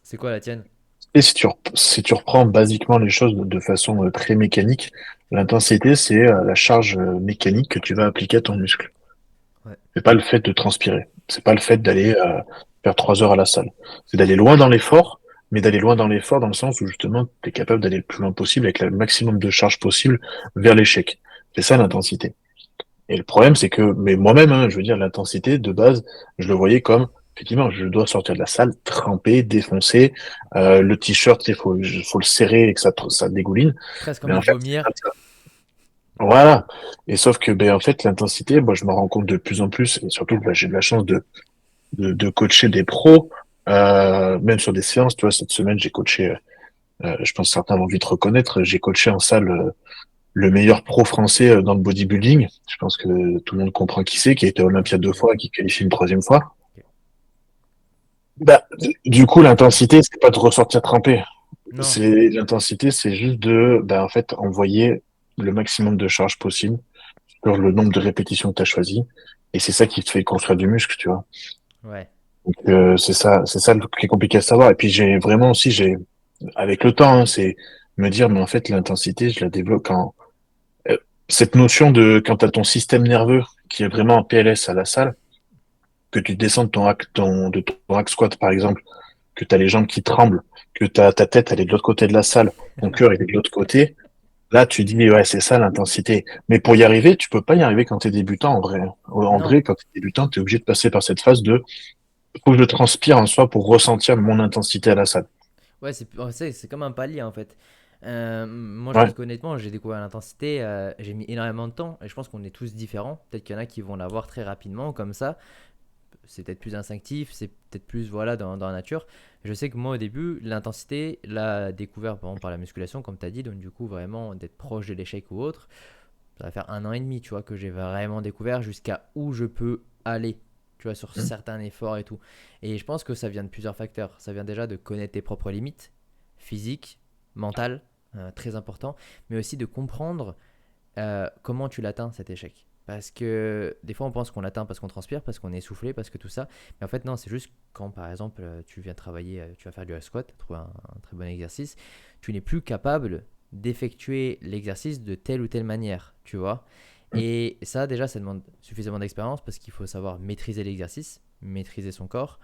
C'est quoi la tienne? Et si tu reprends basiquement les choses de façon très mécanique, l'intensité, c'est la charge mécanique que tu vas appliquer à ton muscle. Ouais. C'est pas le fait de transpirer. C'est pas le fait d'aller faire 3 heures à la salle. C'est d'aller loin dans l'effort, mais d'aller loin dans l'effort dans le sens où justement, tu es capable d'aller le plus loin possible avec le maximum de charge possible vers l'échec. C'est ça l'intensité. Et le problème, c'est que, mais moi-même, hein, je veux dire, l'intensité de base, je le voyais comme, effectivement, je dois sortir de la salle, trempé, défoncé, le t-shirt, faut le serrer et que ça dégouline. Presque Mais envie en de fait, c'est vomir. pas ça. Voilà. Et sauf que, ben, en fait, l'intensité, moi, je me rends compte de plus en plus, et surtout, ben, j'ai de la chance de coacher des pros, même sur des séances, tu vois, cette semaine, j'ai coaché, je pense que certains vont vite reconnaître, j'ai coaché en salle, le meilleur pro français dans le bodybuilding. Je pense que tout le monde comprend qui c'est, qui a été à Ouais, Olympia 2 fois et qui qualifie une troisième fois. ok. Bah, du coup, l'intensité, c'est pas de ressortir trempé. Non, L'intensité, c'est juste de, bah, en fait, envoyer le maximum de charge possible sur le nombre de répétitions que tu as choisi. Et c'est ça qui te fait construire du muscle, tu vois. ouais. Donc, c'est ça qui est compliqué à savoir. Et puis, avec le temps, hein, c'est me dire, mais en fait, l'intensité, je la développe quand, cette notion de quand tu as ton système nerveux qui est vraiment en PLS à la salle, que tu descends de ton hack squat par exemple, que tu as les jambes qui tremblent, que ta tête elle est de l'autre côté de la salle, ton cœur il est de l'autre côté, là tu dis ouais c'est ça l'intensité. Mais pour y arriver, tu peux pas y arriver quand tu es débutant en vrai. En Non. vrai, quand tu es débutant, tu es obligé de passer par cette phase de faut que je transpire en soi pour ressentir mon intensité à la salle. Ouais, c'est comme un palier en fait. Moi, je pense Ouais, qu'honnêtement, j'ai découvert l'intensité, j'ai mis énormément de temps et je pense qu'on est tous différents. Peut-être qu'il y en a qui vont l'avoir très rapidement, comme ça. C'est peut-être plus instinctif, c'est peut-être plus voilà, dans la nature. Je sais que moi, au début, l'intensité, l'a découvert par exemple, par la musculation, comme tu as dit, donc du coup, vraiment d'être proche de l'échec ou autre. Ça va faire 1 an et demi, tu vois, que j'ai vraiment découvert jusqu'à où je peux aller. Tu tu vois, sur certains efforts et tout. Et je pense que ça vient de plusieurs facteurs. Ça vient déjà de connaître tes propres limites physiques, mentales, très important, mais aussi de comprendre comment tu l'atteins cet échec. Parce que des fois on pense qu'on l'atteint parce qu'on transpire, parce qu'on est essoufflé, parce que tout ça. Mais en fait non, c'est juste quand par exemple tu viens travailler, tu vas faire du squat, trouver un très bon exercice, tu n'es plus capable d'effectuer l'exercice de telle ou telle manière, tu vois. Et ça déjà ça demande suffisamment d'expérience parce qu'il faut savoir maîtriser l'exercice, maîtriser son corps.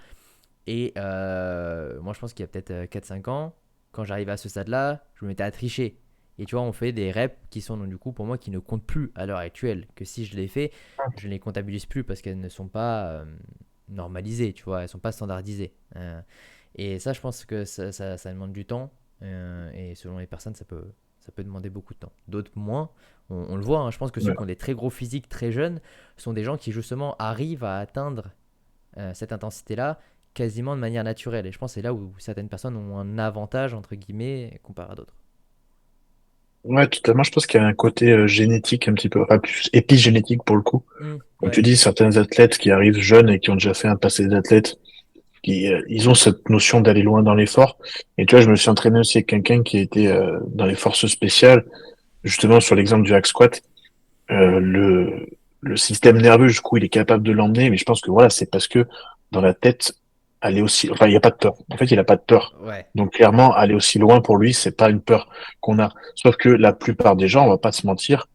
Et moi je pense qu'il y a peut-être 4-5 ans, quand j'arrivais à ce stade-là, je me mettais à tricher. Et tu vois, on fait des reps qui sont donc, du coup pour moi qui ne comptent plus à l'heure actuelle. Que si je les fais, je ne les comptabilise plus parce qu'elles ne sont pas normalisées, tu vois, elles ne sont pas standardisées. Et ça, je pense que ça demande du temps. Et selon les personnes, ça peut demander beaucoup de temps. D'autres moins. On le voit, hein, je pense que ceux Ouais. qui ont des très gros physiques très jeunes sont des gens qui justement arrivent à atteindre cette intensité-là quasiment de manière naturelle. Et je pense que c'est là où certaines personnes ont un avantage, entre guillemets, comparé à d'autres. Ouais, totalement. Je pense qu'il y a un côté génétique un petit peu, enfin, plus épigénétique pour le coup. Comme tu Ouais, dis, certains athlètes qui arrivent jeunes et qui ont déjà fait un passé d'athlète, ils ont cette notion d'aller loin dans l'effort. Et tu vois, je me suis entraîné aussi avec quelqu'un qui était dans les forces spéciales, justement sur l'exemple du hack squat. Euh, le, le système nerveux, du coup, il est capable de l'emmener, mais je pense que voilà, c'est parce que dans la tête, aller aussi, enfin, il n'y a pas de peur. En fait, il n'a pas de peur. ouais, Donc, clairement, aller aussi loin pour lui, c'est pas une peur qu'on a. Sauf que la plupart des gens, on va pas se mentir,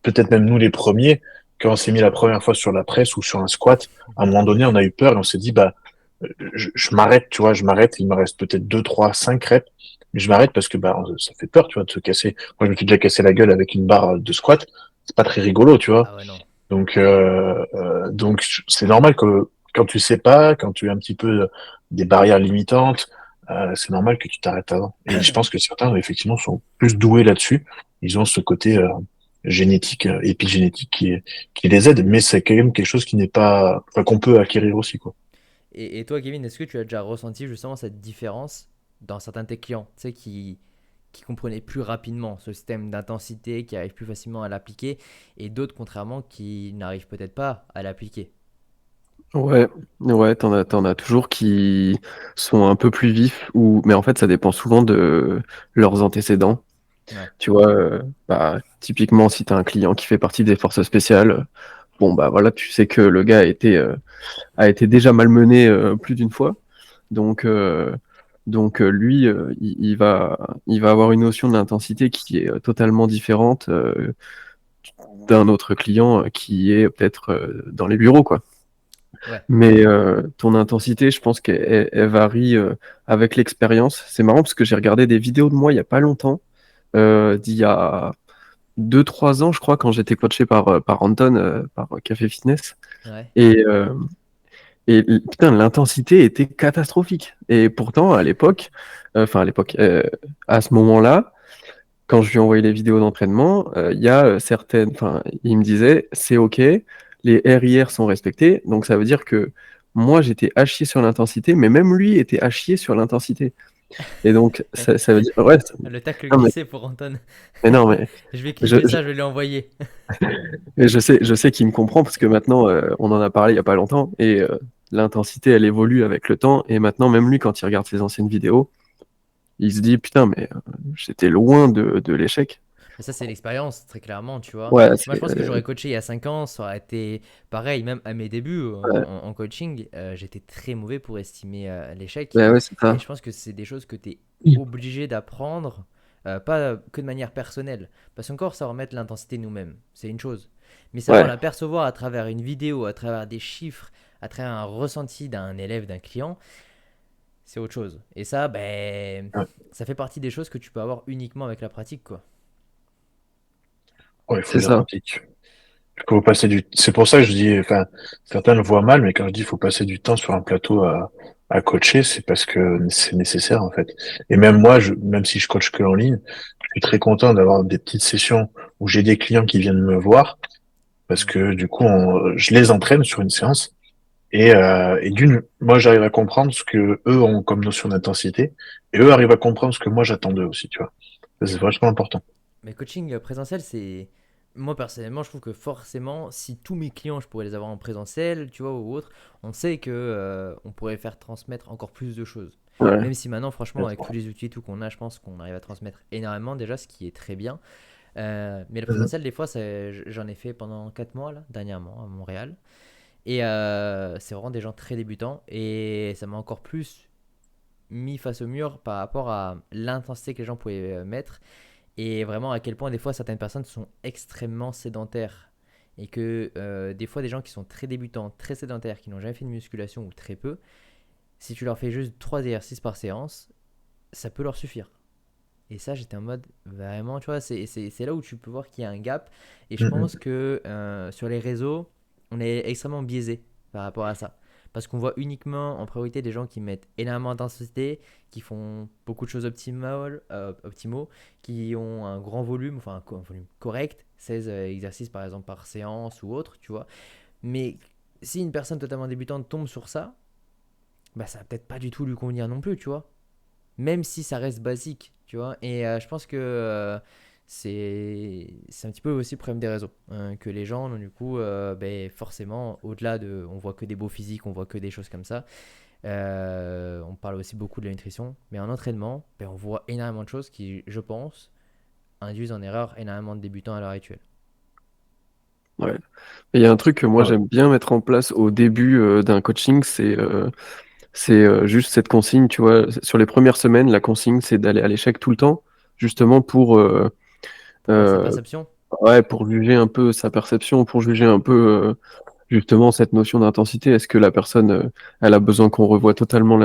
peut-être même nous les premiers, quand on s'est mis la première fois sur la presse ou sur un squat, à un moment donné, on a eu peur et on s'est dit, bah, je m'arrête, tu vois, je m'arrête, il me reste peut-être 2, 3, 5 reps, mais je m'arrête parce que bah, ça fait peur, tu vois, de se casser. Moi, je me suis déjà cassé la gueule avec une barre de squat, c'est pas très rigolo, tu vois. ah ouais, non. Donc c'est normal que quand tu sais pas, quand tu as un petit peu des barrières limitantes, c'est normal que tu t'arrêtes avant. Et je pense que certains, effectivement, sont plus doués là-dessus. Ils ont ce côté génétique, épigénétique qui les aide, mais c'est quand même quelque chose qui n'est pas, enfin, qu'on peut acquérir aussi, quoi. Et toi, Kevin, est-ce que tu as déjà ressenti justement cette différence dans certains de tes clients, tu sais, qui comprenaient plus rapidement ce système d'intensité, qui arrivent plus facilement à l'appliquer, et d'autres, contrairement, qui n'arrivent peut-être pas à l'appliquer? Ouais, ouais, t'en as toujours qui sont un peu plus vifs, ou mais en fait ça dépend souvent de leurs antécédents. Ouais, Tu vois, bah, typiquement si t'as un client qui fait partie des forces spéciales, bon bah voilà, tu sais que le gars a été déjà malmené plus d'une fois. Donc, lui, il va avoir une notion de l'intensité qui est totalement différente d'un autre client qui est peut-être dans les bureaux, quoi. ouais, Mais ton intensité, je pense qu'elle varie avec l'expérience. C'est marrant parce que j'ai regardé des vidéos de moi il n'y a pas longtemps, d'il y a 2-3 ans, je crois, quand j'étais coaché par Anton, par Café Fitness. ouais. Et, euh, et putain, l'intensité était catastrophique. Et pourtant, à l'époque, à ce moment-là, quand je lui ai envoyé les vidéos d'entraînement, il y a certaines, enfin, il me disait, c'est OK, les RIR sont respectés, donc ça veut dire que moi, j'étais à chier sur l'intensité, mais même lui était à chier sur l'intensité. Et donc, ça veut dire, ouais, Le tacle non, glissé pour Anton. mais non, mais Je vais je, clipper je, ça, je vais lui envoyer. mais je sais qu'il me comprend parce que maintenant, on en a parlé il y a pas longtemps, et l'intensité, elle évolue avec le temps, et maintenant, même lui, quand il regarde ses anciennes vidéos, il se dit, putain, mais j'étais loin de l'échec. Mais ça, c'est l'expérience, très clairement, tu vois. Ouais, Moi, je c'est, pense que j'aurais coaché il y a 5 ans, ça aurait été pareil, même à mes débuts ouais, en coaching, j'étais très mauvais pour estimer l'échec. ouais, c'est Et ça. je pense que c'est des choses que tu es obligé d'apprendre, pas que de manière personnelle. Parce qu'encore, ça remettre l'intensité nous-mêmes, c'est une chose. Mais savoir Ouais, la percevoir à travers une vidéo, à travers des chiffres, à travers un ressenti d'un élève, d'un client, c'est autre chose. Et ça, ben, Ouais. ça fait partie des choses que tu peux avoir uniquement avec la pratique, quoi. Ouais, il faut c'est de la ça. pratique. Faut passer c'est pour ça que je dis, enfin, certains le voient mal, mais quand je dis faut passer du temps sur un plateau à coacher, c'est parce que c'est nécessaire, en fait. Et même moi, même si je coach que en ligne, je suis très content d'avoir des petites sessions où j'ai des clients qui viennent me voir parce Mm. que du coup, je les entraîne sur une séance et moi, j'arrive à comprendre ce que eux ont comme notion d'intensité et eux arrivent à comprendre ce que moi j'attends d'eux aussi, tu vois. Ça, c'est vachement important. Mais coaching présentiel, c'est. moi personnellement, je trouve que forcément, si tous mes clients, je pourrais les avoir en présentiel, tu vois, ou autre, on sait que on pourrait faire transmettre encore plus de choses. Ouais. Même si maintenant, franchement, avec tous les outils et tout qu'on a, je pense qu'on arrive à transmettre énormément déjà, ce qui est très bien. Mais le présentiel, des fois, j'en ai fait pendant 4 mois, là, dernièrement, à Montréal. Et c'est vraiment des gens très débutants. Et ça m'a encore plus mis face au mur par rapport à l'intensité que les gens pouvaient mettre. Et vraiment à quel point des fois certaines personnes sont extrêmement sédentaires. Et que des fois des gens qui sont très débutants, très sédentaires, qui n'ont jamais fait de musculation ou très peu, si tu leur fais juste 3 exercices par séance, ça peut leur suffire. Et ça, j'étais en mode, vraiment, tu vois, c'est là où tu peux voir qu'il y a un gap. Et je pense que sur les réseaux, on est extrêmement biaisé par rapport à ça. Parce qu'on voit uniquement en priorité des gens qui mettent énormément d'intensité, qui font beaucoup de choses optimaux, qui ont un grand volume, enfin un volume correct, 16 exercices par exemple par séance ou autre, tu vois. Mais si une personne totalement débutante tombe sur ça, bah ça va peut-être pas du tout lui convenir non plus, tu vois, même si ça reste basique, tu vois. Et je pense que c'est un petit peu aussi le problème des réseaux, hein, que les gens, du coup, ben, forcément, au-delà de, on voit que des beaux physiques, on voit que des choses comme ça. On parle aussi beaucoup de la nutrition, mais en entraînement, ben, on voit énormément de choses qui, je pense, induisent en erreur énormément de débutants à l'heure actuelle. Ouais. Et il y a un truc que moi Ah, j'aime bien mettre en place au début d'un coaching, c'est juste cette consigne, tu vois. Sur les premières semaines, la consigne, c'est d'aller à l'échec tout le temps, justement Pour voir sa euh, perception. ouais, pour juger un peu sa perception, pour juger un peu justement cette notion d'intensité. Est-ce que la personne, elle a besoin qu'on revoie totalement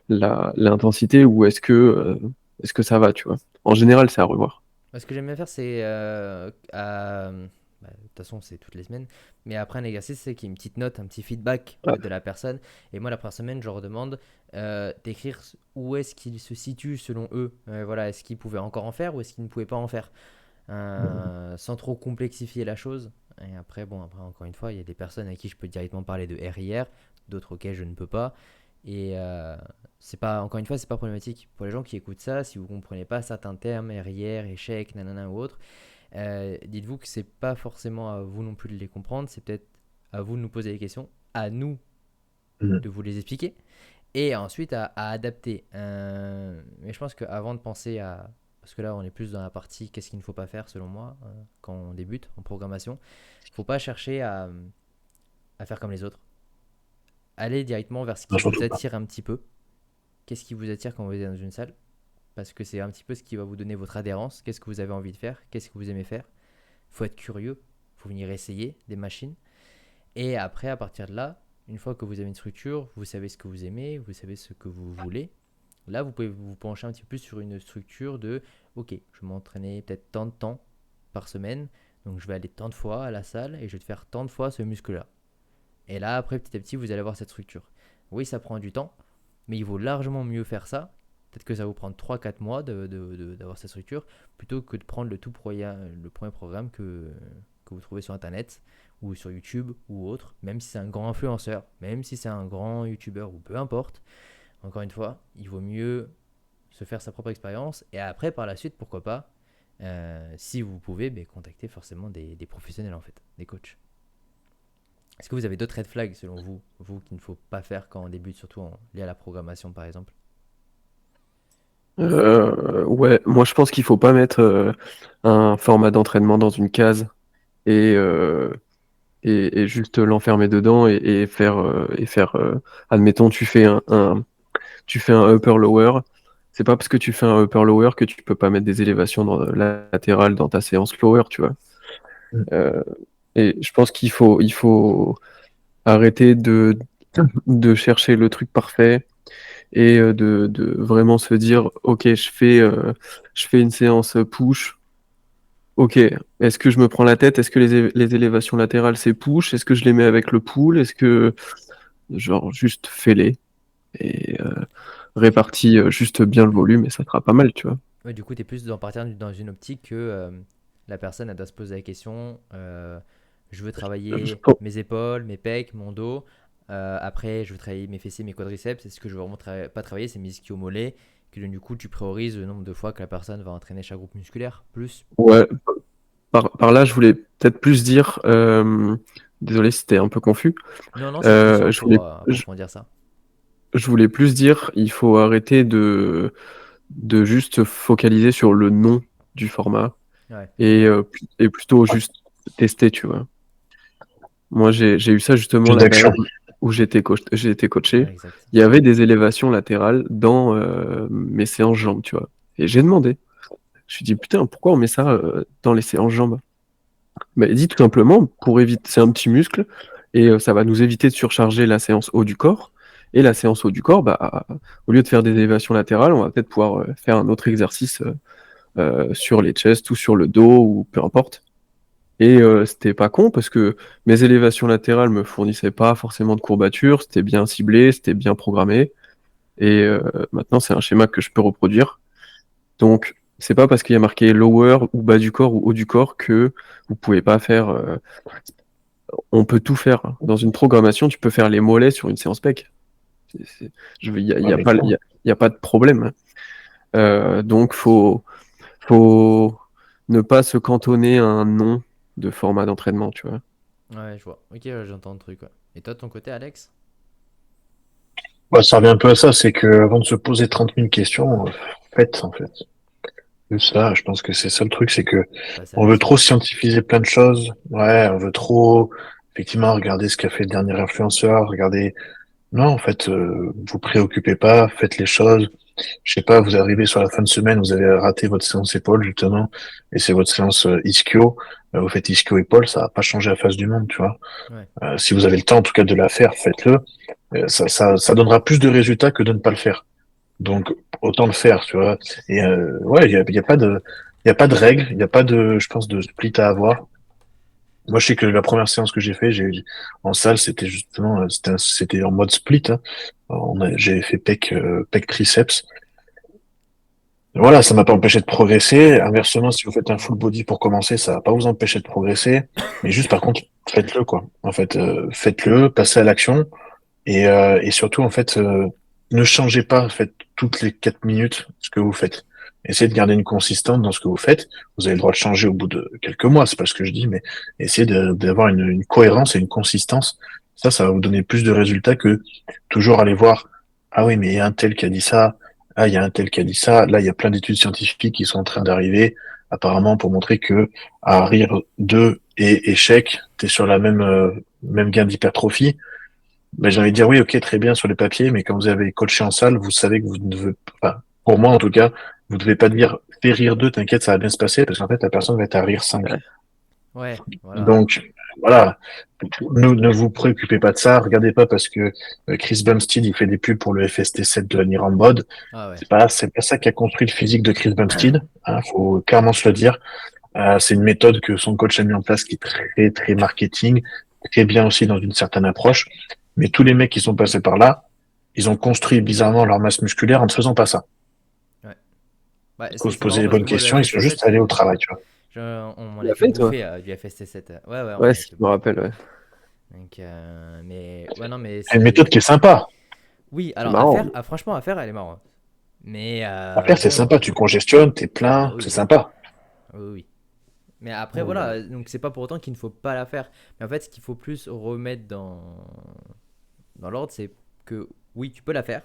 l'intensité ou est-ce que ça va, tu vois. En général, c'est à revoir. Ce que j'aime bien faire, c'est bah, de toute façon, c'est toutes les semaines. Mais après un exercice, c'est qu'il y ait une petite note, un petit feedback Ouais. de la personne. Et moi, la première semaine, je leur demande d'écrire où est-ce qu'ils se situent selon eux. Voilà, est-ce qu'ils pouvaient encore en faire ou est-ce qu'ils ne pouvaient pas en faire. Sans trop complexifier la chose. Et après, bon, après, encore une fois, il y a des personnes à qui je peux directement parler de RIR, d'autres auxquelles je ne peux pas. Et c'est pas, encore une fois, c'est pas problématique. Pour les gens qui écoutent ça, si vous comprenez pas certains termes, RIR, échec, nanana ou autre, dites-vous que c'est pas forcément à vous non plus de les comprendre, c'est peut-être à vous de nous poser des questions, à nous de vous les expliquer, et ensuite à adapter. Mais je pense qu'avant de penser à... Parce que là, on est plus dans la partie qu'est-ce qu'il ne faut pas faire, selon moi, quand on débute en programmation. Il ne faut pas chercher à faire comme les autres. Allez directement vers ce non, qui je vous retrouve pas. attire un petit peu. Qu'est-ce qui vous attire quand vous êtes dans une salle? Parce que c'est un petit peu ce qui va vous donner votre adhérence. Qu'est-ce que vous avez envie de faire? Qu'est-ce que vous aimez faire? Il faut être curieux. Il faut venir essayer des machines. Et après, à partir de là, une fois que vous avez une structure, vous savez ce que vous aimez, vous savez ce que vous voulez. Là, vous pouvez vous pencher un petit peu plus sur une structure de ok, je vais m'entraîner peut-être tant de temps par semaine, donc je vais aller tant de fois à la salle et je vais te faire tant de fois ce muscle-là. Et là, après, petit à petit, vous allez avoir cette structure. Oui, ça prend du temps, mais il vaut largement mieux faire ça. Peut-être que ça va vous prendre 3 4 mois d'avoir cette structure, plutôt que de prendre le premier programme que vous trouvez sur Internet ou sur YouTube ou autre, même si c'est un grand influenceur, même si c'est un grand YouTuber ou peu importe. Encore une fois, il vaut mieux se faire sa propre expérience et après, par la suite, pourquoi pas, si vous pouvez, ben, contacter forcément des professionnels en fait, des coachs. Est-ce que vous avez d'autres red flags selon vous, vous qu'il ne faut pas faire quand on débute, surtout lié à la programmation par exemple? Ouais, moi je pense qu'il faut pas mettre un format d'entraînement dans une case et, euh, et juste l'enfermer dedans et faire admettons tu fais un upper lower. C'est pas parce que tu fais un upper lower que tu peux pas mettre des élévations latérales dans ta séance lower, tu vois. Euh, et je pense il faut arrêter de chercher le truc parfait et de vraiment se dire, ok, je fais une séance push. Ok, est-ce que je me prends la tête? Est-ce que les élévations latérales c'est push? Est-ce que je les mets avec le pull? Est-ce que, genre, juste fais-les et répartis juste bien le volume et ça sera pas mal, tu vois. Ouais, du coup, tu es plus dans partir dans une optique que la personne elle doit se poser la question je veux Je travailler pense- mes épaules, mes pecs, mon dos. Après, je veux travailler mes fessiers, mes quadriceps. Et ce que je veux vraiment pas travailler, c'est mes ischio-mollets. Que du coup, tu priorises le nombre de fois que la personne va entraîner chaque groupe musculaire. Plus. Ouais, par là, je voulais peut-être plus dire, désolé si c'était un peu confus, Non, c'est suffisant je voulais, pour approfondir ça. je voulais plus dire, il faut arrêter de juste se focaliser sur le nom du format Ouais, et plutôt juste tester, tu vois. Moi, j'ai eu ça justement Plus la d'action. période où j'ai été coaché. ouais, exact. Il y avait des élévations latérales dans mes séances jambes, tu vois. Et j'ai demandé. Je me suis dit, putain, pourquoi on met ça dans les séances jambes? Mais dit tout simplement, pour éviter, c'est un petit muscle, et ça va nous éviter de surcharger la séance haut du corps. Et la séance haut du corps, bah, au lieu de faire des élévations latérales, on va peut-être pouvoir faire un autre exercice sur les chests ou sur le dos, ou peu importe. Et c'était pas con parce que mes élévations latérales me fournissaient pas forcément de courbatures, c'était bien ciblé, c'était bien programmé. Et maintenant, c'est un schéma que je peux reproduire. Donc, c'est pas parce qu'il y a marqué lower ou bas du corps ou haut du corps que vous pouvez pas faire. On peut tout faire. Dans une programmation, tu peux faire les mollets sur une séance pec. Il y a, Ouais, y a mais pas, clairement. y a pas de problème. Donc, faut ne pas se cantonner à un nom de format d'entraînement, tu vois. Ouais, je vois. Ok, j'entends le truc. Ouais. Et toi, de ton côté, Alex? Ouais, ça revient un peu à ça, c'est que avant de se poser 30 000 questions, faites en fait. Juste ça, je pense que c'est ça le truc, c'est que Passer à on veut l'action. trop scientifiser plein de choses. Ouais, on veut trop, effectivement, regarder ce qu'a fait le dernier influenceur, regarder. Non, en fait, vous préoccupez pas, faites les choses. Je sais pas, vous arrivez sur la fin de semaine, vous avez raté votre séance épaule, justement, et c'est votre séance ischio. Vous faites ischio épaule, ça va pas changer la face du monde, tu vois. Ouais. Si vous avez le temps, en tout cas, de la faire, faites-le. Ça donnera plus de résultats que de ne pas le faire. Donc, autant le faire, tu vois. Et ouais, il y a pas de, il y a pas de règle, il y a pas de, je pense, de split à avoir. Moi, je sais que la première séance que j'ai fait, en salle, c'était justement, c'était en mode split, hein. J'ai fait pec triceps. Voilà, ça m'a pas empêché de progresser. Inversement, si vous faites un full body pour commencer, ça va pas vous empêcher de progresser. Mais juste, par contre, faites-le, quoi. En fait, faites-le, passez à l'action. Et surtout, en fait, ne changez pas, faites toutes les 4 minutes ce que vous faites. Essayez de garder une consistance dans ce que vous faites. Vous avez le droit de changer au bout de quelques mois, c'est pas ce que je dis, mais essayez d'avoir une cohérence et une consistance. Ça va vous donner plus de résultats que toujours aller voir, ah oui, mais il y a un tel qui a dit ça, ah, il y a un tel qui a dit ça. Là, il y a plein d'études scientifiques qui sont en train d'arriver, apparemment, pour montrer que à rire 2 et échec, t'es sur la même gain d'hypertrophie. Ben, j'ai envie de dire oui, ok, très bien sur les papiers, mais quand vous avez coaché en salle, vous savez que vous ne devez pas, pour moi en tout cas, vous devez pas dire fais rire 2, t'inquiète, ça va bien se passer, parce qu'en fait, la personne va être à rire 5. Ouais, voilà. Donc, voilà, ne vous préoccupez pas de ça, regardez pas parce que Chris Bumstead, il fait des pubs pour le FST7 de Aniran Bod. Ah ouais. C'est pas ça qui a construit le physique de Chris Bumstead, hein, faut clairement se le dire. C'est une méthode que son coach a mis en place qui est très, très marketing, très bien aussi dans une certaine approche. Mais tous les mecs qui sont passés par là, ils ont construit bizarrement leur masse musculaire en ne faisant pas ça. Ouais. Bah, Il faut se c'est poser marrant les parce que bonnes moi, le questions, ils sont juste FST7, allés au travail, tu vois. on m'en Tu a l'as fait fait, toi? bouffer du FST7. Ouais, ouais, on m'en Ouais, a si fait je me bouffer. rappelle, ouais. Donc, mais ouais, non, mais C'est une méthode c'est. qui est sympa. Oui, C'est alors marrant. franchement, à faire, elle est marrante. Mais À faire, c'est bon, sympa. Tu congestionnes, t'es ah bah plein, c'est oui, sympa. oui, oui. Mais après, voilà, donc c'est pas pour autant qu'il ne faut pas la faire. Mais en fait, ce qu'il faut plus remettre dans l'ordre, c'est que oui, tu peux la faire.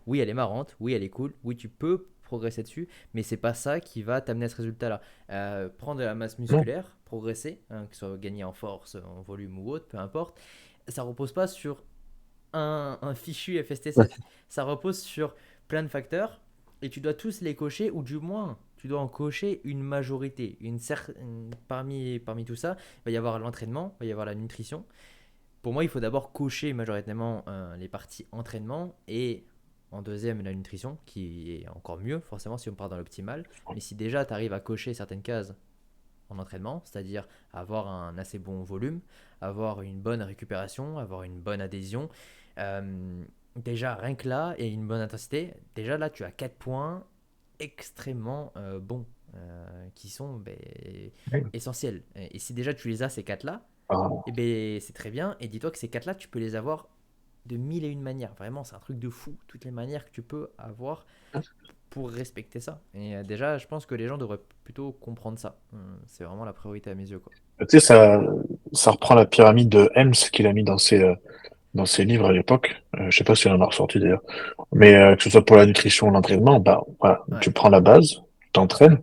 Oui, elle est marrante. Oui, elle est cool. Oui, tu peux progresser dessus. Mais c'est pas ça qui va t'amener à ce résultat-là. Prendre de la masse Non. musculaire, progresser, hein, que ce soit gagner en force, en volume ou autre, peu importe. Ça repose pas sur un fichu FST7. Ça repose sur plein de facteurs et tu dois tous les cocher, ou du moins, tu dois en cocher une majorité. Parmi tout ça, il va y avoir l'entraînement, il va y avoir la nutrition. Pour moi, il faut d'abord cocher majoritairement les parties entraînement et en deuxième la nutrition, qui est encore mieux, forcément, si on part dans l'optimal. Mais si déjà tu arrives à cocher certaines cases en entraînement, c'est-à-dire avoir un assez bon volume, avoir une bonne récupération, avoir une bonne adhésion, déjà rien que là, et une bonne intensité, déjà là tu as 4 points extrêmement bons qui sont essentiels. Et si déjà tu les as ces 4 là, Ah, et ben c'est très bien. Et dis-toi que ces 4 là, tu peux les avoir de mille et une manières. Vraiment, c'est un truc de fou. Toutes les manières que tu peux avoir pour respecter ça. Et déjà, je pense que les gens devraient plutôt comprendre ça. C'est vraiment la priorité à mes yeux, quoi. Tu sais, ça reprend la pyramide de Helms qu'il a mis dans ses livres à l'époque. Je sais pas si on en a ressorti d'ailleurs. Mais que ce soit pour la nutrition ou l'entraînement, bah, voilà, Ouais, tu prends la base, tu t'entraînes.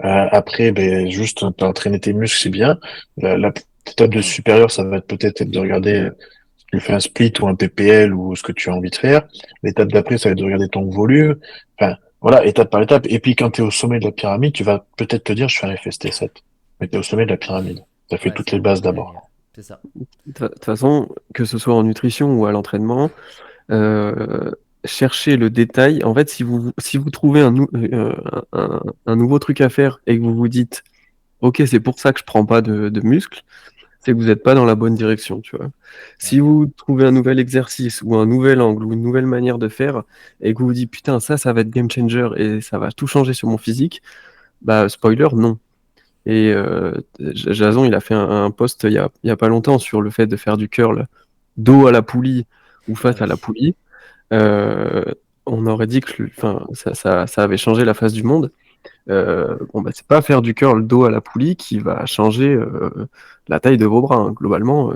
Après, ben, juste t'entraîner tes muscles, c'est bien. La étape de supérieur, ça va être peut-être de regarder si tu fais un split ou un PPL ou ce que tu as envie de faire. L'étape d'après, ça va être de regarder ton volume. Enfin, voilà, étape par étape. Et puis, quand tu es au sommet de la pyramide, tu vas peut-être te dire, je fais un FST7. Mais tu es au sommet de la pyramide. Tu as fait ouais, toutes c'est les bases ce que j'allais dire. d'abord. C'est ça. De toute façon, que ce soit en nutrition ou à l'entraînement, euh, cherchez le détail. En fait, si vous trouvez un nouveau truc à faire et que vous vous dites, OK, c'est pour ça que je prends pas de muscles, c'est que vous n'êtes pas dans la bonne direction, tu vois. Ouais, Si vous trouvez un nouvel exercice ou un nouvel angle ou une nouvelle manière de faire et que vous vous dites, putain, ça va être game changer et ça va tout changer sur mon physique, bah, spoiler, non. Et Jason, il a fait un post il y a pas longtemps sur le fait de faire du curl dos à la poulie ou ah face à oui. la poulie. Euh, on aurait dit que enfin, ça avait changé la face du monde. Bon, bah, c'est pas faire du curl dos à la poulie qui va changer la taille de vos bras, hein. Globalement,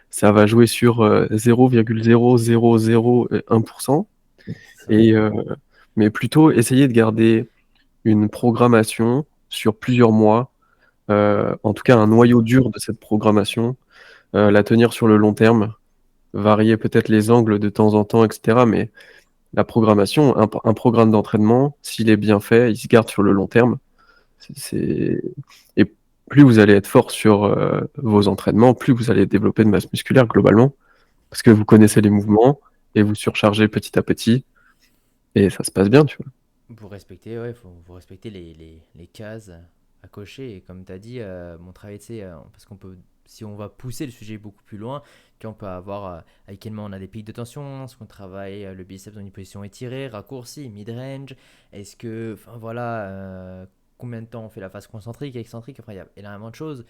ça va jouer sur 0,0001%. C'est ça. Et, mais plutôt essayer de garder une programmation sur plusieurs mois, en tout cas un noyau dur de cette programmation, la tenir sur le long terme, varier peut-être les angles de temps en temps, etc. Mais la programmation, un programme d'entraînement, s'il est bien fait, il se garde sur le long terme. C'est... Et plus vous allez être fort sur vos entraînements, plus vous allez développer de masse musculaire globalement, parce que vous connaissez les mouvements et vous surchargez petit à petit, et ça se passe bien, tu vois. Pour respecter, ouais, faut respecter les cases à cocher. Et comme tu as dit, mon travail, tu sais, parce qu'on peut, si on va pousser le sujet beaucoup plus loin, on peut avoir avec quel moment on a des pics de tension, est-ce qu'on travaille le biceps dans une position étirée, raccourcie, mid-range, est-ce que, enfin voilà, combien de temps on fait la phase concentrique, excentrique, enfin il y a énormément de choses.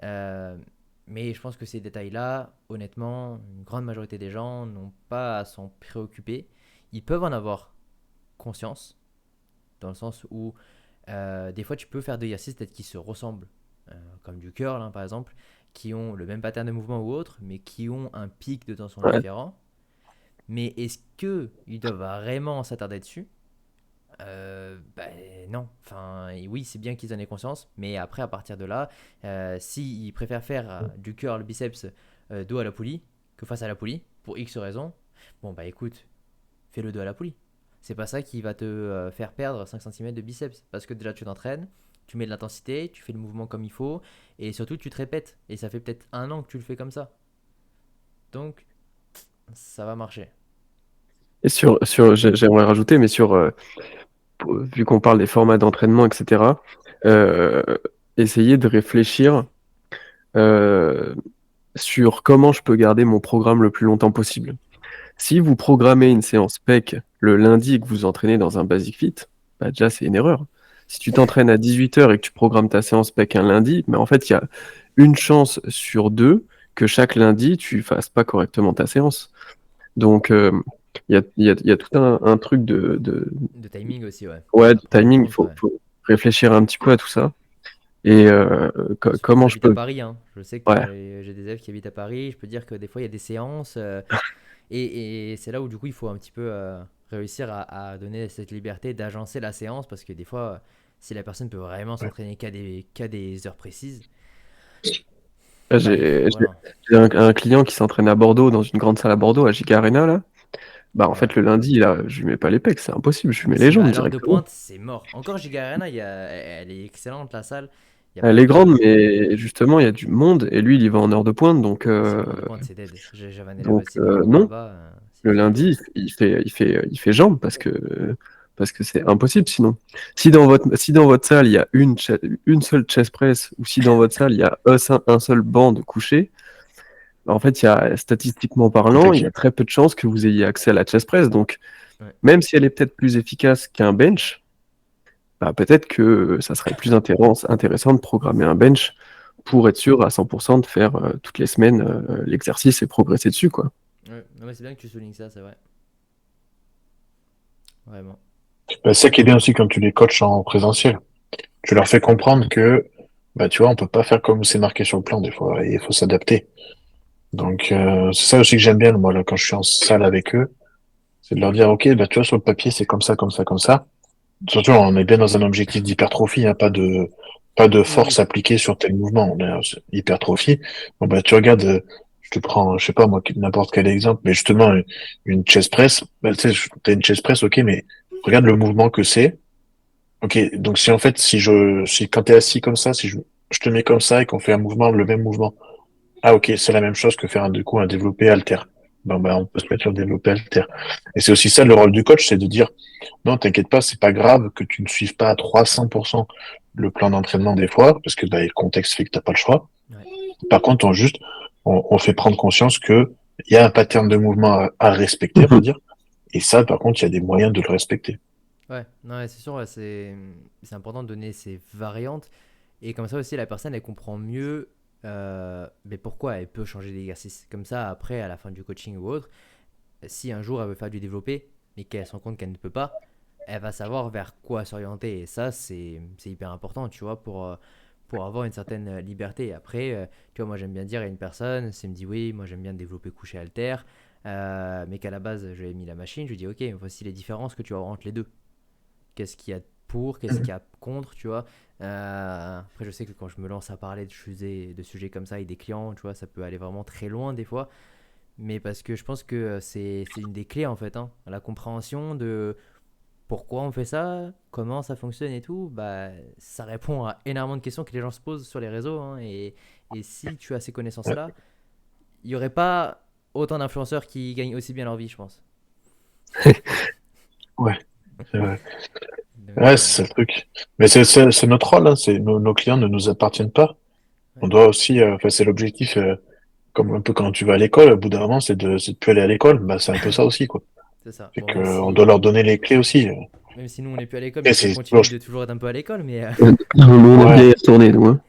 Euh, mais je pense que ces détails-là, honnêtement, une grande majorité des gens n'ont pas à s'en préoccuper. Ils peuvent en avoir conscience, dans le sens où des fois tu peux faire des exercices peut-être qui se ressemblent, comme du curl hein, par exemple, qui ont le même pattern de mouvement ou autre, mais qui ont un pic de tension Ouais. différent. Mais est-ce qu'ils doivent vraiment s'attarder dessus? Non. Enfin, oui, c'est bien qu'ils en aient conscience, mais après, à partir de là, s'ils préfèrent faire du curl biceps dos à la poulie que face à la poulie, pour X raisons, bon, bah écoute, fais le dos à la poulie. C'est pas ça qui va te faire perdre 5 cm de biceps. Parce que déjà, tu t'entraînes, tu mets de l'intensité, tu fais le mouvement comme il faut, et surtout, tu te répètes. Et ça fait peut-être 1 an que tu le fais comme ça. Donc, ça va marcher. Et j'aimerais rajouter, mais vu qu'on parle des formats d'entraînement, etc., euh, essayer de réfléchir euh, sur comment je peux garder mon programme le plus longtemps possible. Si vous programmez une séance PEC le lundi et que vous entraînez dans un Basic Fit, bah déjà c'est une erreur. Si tu t'entraînes à 18h et que tu programmes ta séance PEC un lundi, mais en fait il y a une chance sur deux que chaque lundi tu fasses pas correctement ta séance. Donc il y a tout un truc De timing aussi, ouais. ouais, de À prendre en timing, compte, ouais. faut réfléchir un petit peu à tout ça. Et Surtout que comment tu je habites à peux... Paris, hein. Je sais que Ouais, j'ai des élèves qui habitent à Paris. Je peux dire que des fois, il y a des séances. Et c'est là où, du coup, il faut un petit peu réussir à donner cette liberté d'agencer la séance. Parce que des fois, si la personne peut vraiment Ouais. s'entraîner qu'à des heures précises, bah, j'ai voilà. un client qui s'entraîne à Bordeaux, dans une grande salle à Bordeaux, à Giga Arena, là. Bah, en fait, Ouais. le lundi, là, je lui mets pas les pecs, c'est impossible, je lui mets les C'est jambes à l'heure de directement. pointe, c'est mort. Encore Giga Arena, elle est excellente, la salle. Il n'y a pas Elle de est grande, problème. mais justement, il y a du monde, et lui, il y va en heure de pointe, C'est en heure de pointe, c'est dead. J'avais un élève aussi qui va non. là-bas. Le C'est dead. lundi, il fait jambes parce que c'est impossible sinon. Si dans votre salle, il y a une seule chest press ou si dans votre salle, il y a un seul banc de coucher, en fait, il y a, statistiquement parlant, il y a Effectivement. très peu de chances que vous ayez accès à la chest press. Donc, Ouais. même si elle est peut-être plus efficace qu'un bench, bah, peut-être que ça serait plus intéressant de programmer un bench pour être sûr à 100% de faire toutes les semaines l'exercice et progresser dessus, quoi. Ouais. Non, mais c'est bien que tu soulignes ça, c'est vrai. Vraiment. Bah, c'est ça qui est bien aussi quand tu les coaches en présentiel. Tu leur fais comprendre que, bah, tu vois, on peut pas faire comme c'est marqué sur le plan des fois, et il faut s'adapter. Donc, c'est ça aussi que j'aime bien, moi, là, quand je suis en salle avec eux, c'est de leur dire, OK, bah, tu vois, sur le papier, c'est comme ça, comme ça, comme ça. Surtout, on est bien dans un objectif d'hypertrophie, hein, pas de Oui, force oui. appliquée sur tel mouvement. On est en hypertrophie. Bon, bah, tu regardes, je te prends, je sais pas, moi, n'importe quel exemple, mais justement, une chest press, bah, tu sais, t'as une chest press, OK, mais regarde le mouvement que c'est. OK, donc si en fait, si quand t'es assis comme ça, si je te mets comme ça et qu'on fait un mouvement, le même mouvement, ah, ok, c'est la même chose que faire du coup un développé halter. Bon, bah, on peut se mettre sur le développé halter. Et c'est aussi ça le rôle du coach, c'est de dire, non, t'inquiète pas, c'est pas grave que tu ne suives pas à 300% le plan d'entraînement des fois, parce que, bah, le contexte fait que t'as pas le choix. Ouais. Par contre, on fait prendre conscience que il y a un pattern de mouvement à respecter, on va dire. Et ça, par contre, il y a des moyens de le respecter. Ouais, non, ouais, c'est sûr, ouais, c'est important de donner ces variantes. Et comme ça aussi, la personne, elle comprend mieux mais pourquoi elle peut changer d'exercice. Comme ça, après, à la fin du coaching ou autre, si un jour elle veut faire du développé, mais qu'elle se rend compte qu'elle ne peut pas, elle va savoir vers quoi s'orienter. Et ça, c'est hyper important, tu vois, pour avoir une certaine liberté. Et après, tu vois, moi j'aime bien dire à une personne, si elle me dit oui, moi j'aime bien développer coucher halter, mais qu'à la base j'avais mis la machine, je lui dis ok, voici les différences que tu as entre les deux. Qu'est-ce qu'il y a pour, qu'est-ce qu'il y a contre, tu vois. Après, je sais que quand je me lance à parler de sujets comme ça avec des clients, tu vois, ça peut aller vraiment très loin des fois. Mais parce que je pense que c'est une des clés en fait, hein, la compréhension de pourquoi on fait ça, comment ça fonctionne et tout, bah, ça répond à énormément de questions que les gens se posent sur les réseaux, hein, et si tu as ces Ouais, connaissances-là, il n'y aurait pas autant d'influenceurs qui gagnent aussi bien leur vie, je pense. ouais, c'est vrai. Donc, Ouais, c'est ça le truc. Mais c'est notre rôle, hein, nos clients ne nous appartiennent pas. ouais, On doit aussi, enfin, c'est l'objectif, comme un peu quand tu vas à l'école, au bout d'un moment, c'est de plus aller à l'école. Bah, c'est un peu ça aussi, quoi. c'est ça. C'est Bon, que, on doit leur donner les clés aussi. même si nous on n'est plus à l'école, Et mais qu'on c'est, continue de toujours être un peu à l'école, mais Nous, on aime bien ouais, y retourner, nous, hein.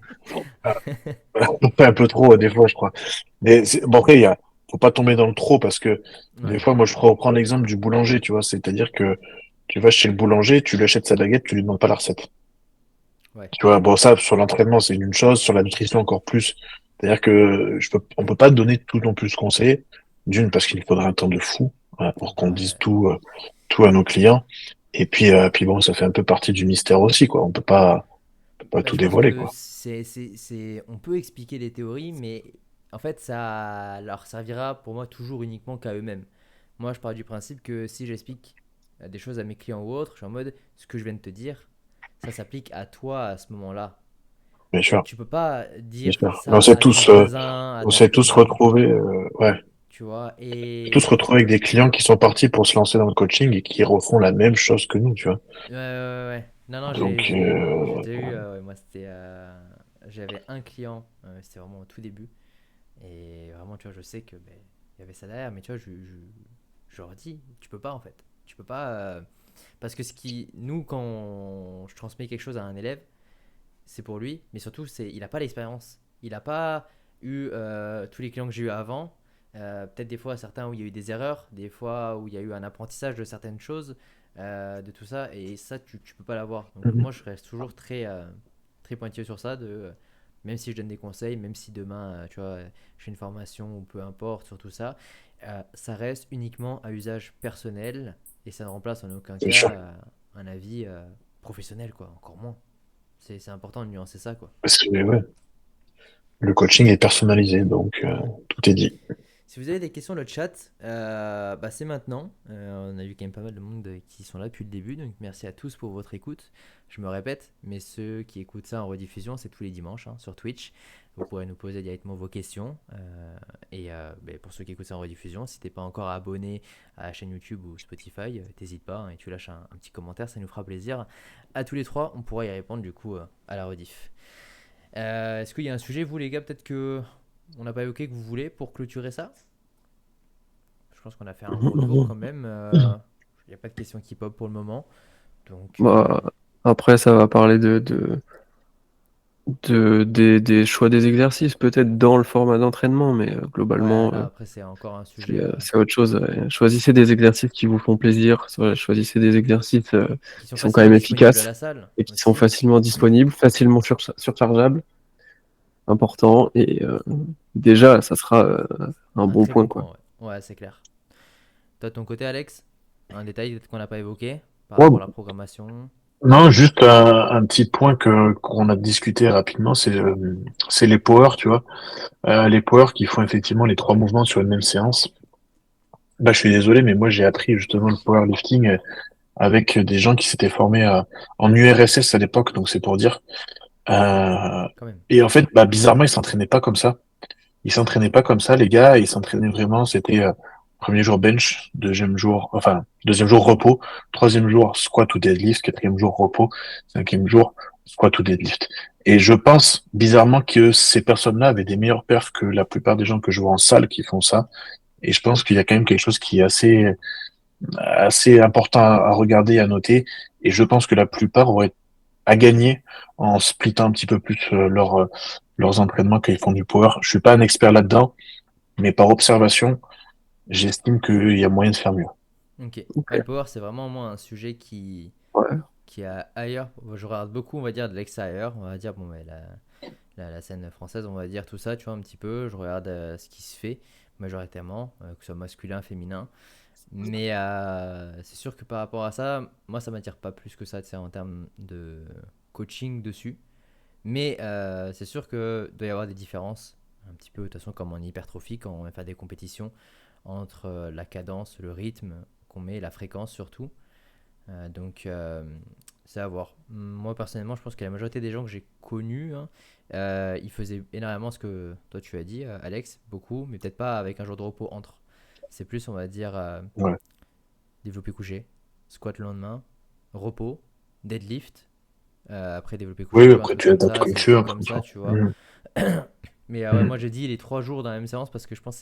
on fait un peu trop, des fois, je crois. Mais bon, après, faut pas tomber dans le trop parce que, des ouais, fois, moi, je reprends l'exemple du boulanger, tu vois. C'est-à-dire que tu vas chez le boulanger, tu lui achètes sa baguette, tu lui demandes pas la recette. ouais. Tu vois, bon, ça, sur l'entraînement, c'est une chose, sur la nutrition encore plus. C'est-à-dire que on peut pas donner tout non plus ce qu'on sait. D'une, parce qu'il faudra un temps de fou, pour qu'on dise Bah, tout à nos clients. Et puis bon, ça fait un peu partie du mystère aussi, quoi. On peut pas bah, tout je pense dévoiler, que quoi. on peut expliquer les théories, mais en fait, ça leur servira pour moi toujours uniquement qu'à eux-mêmes. Moi, je pars du principe que si j'explique des choses à mes clients ou autres, je suis en mode, ce que je viens de te dire, ça s'applique à toi à ce moment-là. Bien sûr, Tu peux pas bien dire sûr. Mais ça à ton voisin, à on ta s'est tous cousine, retrouvés, ouais, tu vois. tous retrouvés avec des clients qui sont partis pour se lancer dans le coaching et qui refont la même chose que nous, tu vois. Ouais, ouais, ouais, ouais. Non, non, Donc, j'ai déjà eu, ouais, moi, j'avais un client, c'était vraiment au tout début. Et vraiment, tu vois, je sais que ben, il y avait ça derrière, mais tu vois, je leur dis, tu peux pas en fait. Tu peux pas. Parce que nous, quand je transmets quelque chose à un élève, c'est pour lui, mais surtout, il n'a pas l'expérience. Il n'a pas eu tous les clients que j'ai eu avant. Peut-être des fois, certains où il y a eu des erreurs, des fois où il y a eu un apprentissage de certaines choses, de tout ça, et ça, tu peux pas l'avoir. Donc, moi, je reste toujours très pointilleux sur ça, même si je donne des conseils, même si demain, tu vois, je fais une formation ou peu importe sur tout ça, ça reste uniquement à usage personnel et ça ne remplace en aucun bien sûr. cas un avis professionnel, quoi, encore moins. C'est important de nuancer ça, quoi. Parce que, ouais, le coaching est personnalisé, donc, tout est dit. Si vous avez des questions, le chat, bah c'est maintenant. On a vu quand même pas mal de monde qui sont là depuis le début, donc merci à tous pour votre écoute. Je me répète, mais ceux qui écoutent ça en rediffusion, c'est tous les dimanches hein, sur Twitch. Vous pourrez nous poser directement vos questions. Bah, pour ceux qui écoutent ça en rediffusion, si t'es pas encore abonné à la chaîne YouTube ou Spotify, t'hésites pas hein, et tu lâches un petit commentaire, ça nous fera plaisir. À tous les trois, on pourra y répondre du coup à la rediff. Est-ce qu'il y a un sujet, vous les gars, peut-être que on n'a pas évoqué que vous voulez pour clôturer ça? Je pense qu'on a fait un gros tour quand même. Il n'y a pas de questions qui pop pour le moment. Donc, Bah, après, ça va parler des choix des exercices, peut-être dans le format d'entraînement, mais Ouais, globalement, là après c'est encore un sujet c'est autre chose. Ouais. Choisissez des exercices qui vous font plaisir, choisissez des exercices qui sont qui sont quand facilement même disponibles à efficaces la salle et qui sont aussi. facilement disponibles, facilement surchargeables, important, et déjà, ça sera un Un bon très point, bon quoi. point, ouais. Ouais, c'est clair. Toi, de ton côté, Alex, un détail peut-être qu'on n'a pas évoqué par Ouais, rapport à la programmation. non, juste un petit point que qu'on a discuté rapidement, c'est les powers, tu vois. Les powers qui font effectivement les trois mouvements sur une même séance. Bah, je suis désolé, mais moi j'ai appris justement le powerlifting avec des gens qui s'étaient formés en URSS à l'époque, donc c'est pour dire. Euh, Quand même. et en fait, bah, bizarrement, ils s'entraînaient pas comme ça. Ils s'entraînaient pas comme ça, les gars. Ils s'entraînaient vraiment. C'était premier jour bench, deuxième jour repos, troisième jour squat ou deadlift, quatrième jour repos, cinquième jour squat ou deadlift. Et je pense bizarrement que ces personnes-là avaient des meilleures perfs que la plupart des gens que je vois en salle qui font ça. Et je pense qu'il y a quand même quelque chose qui est assez important à regarder, à noter. Et je pense que la plupart auraient à gagner en splittant un petit peu plus leurs entraînements quand ils font du power. Je suis pas un expert là-dedans, mais par observation, j'estime qu'il y a moyen de faire mieux. Ok. Ok. Ouais, le power, c'est vraiment moi un sujet Ouais. qui a ailleurs. Je regarde beaucoup, on va dire, de l'extérieur. On va dire, bon, mais la scène française, on va dire tout ça, tu vois, un petit peu. Je regarde ce qui se fait majoritairement, que ce soit masculin, féminin. Mais c'est sûr que par rapport à ça, moi, ça m'attire pas plus que ça, tu sais, en termes de coaching dessus. Mais c'est sûr qu'il doit y avoir des différences, un petit peu, de toute façon, comme en hypertrophie, quand on va faire des compétitions, entre la cadence, le rythme qu'on met, la fréquence surtout. Donc, c'est à voir. Moi, personnellement, je pense que la majorité des gens que j'ai connus, hein, ils faisaient énormément ce que toi tu as dit, Alex, beaucoup, mais peut-être pas avec un jour de repos entre. C'est plus, on va dire, Ouais. développé couché, squat le lendemain, repos, deadlift, après développé couché, Oui, tu vois, un après truc tu comme adaptes ça, comme c'est des tu veux, trucs après comme tout ça, ça. tu vois. Mhm. Mais ouais, Mhm. moi j'ai dit les 3 jours dans la même séance parce que je pense que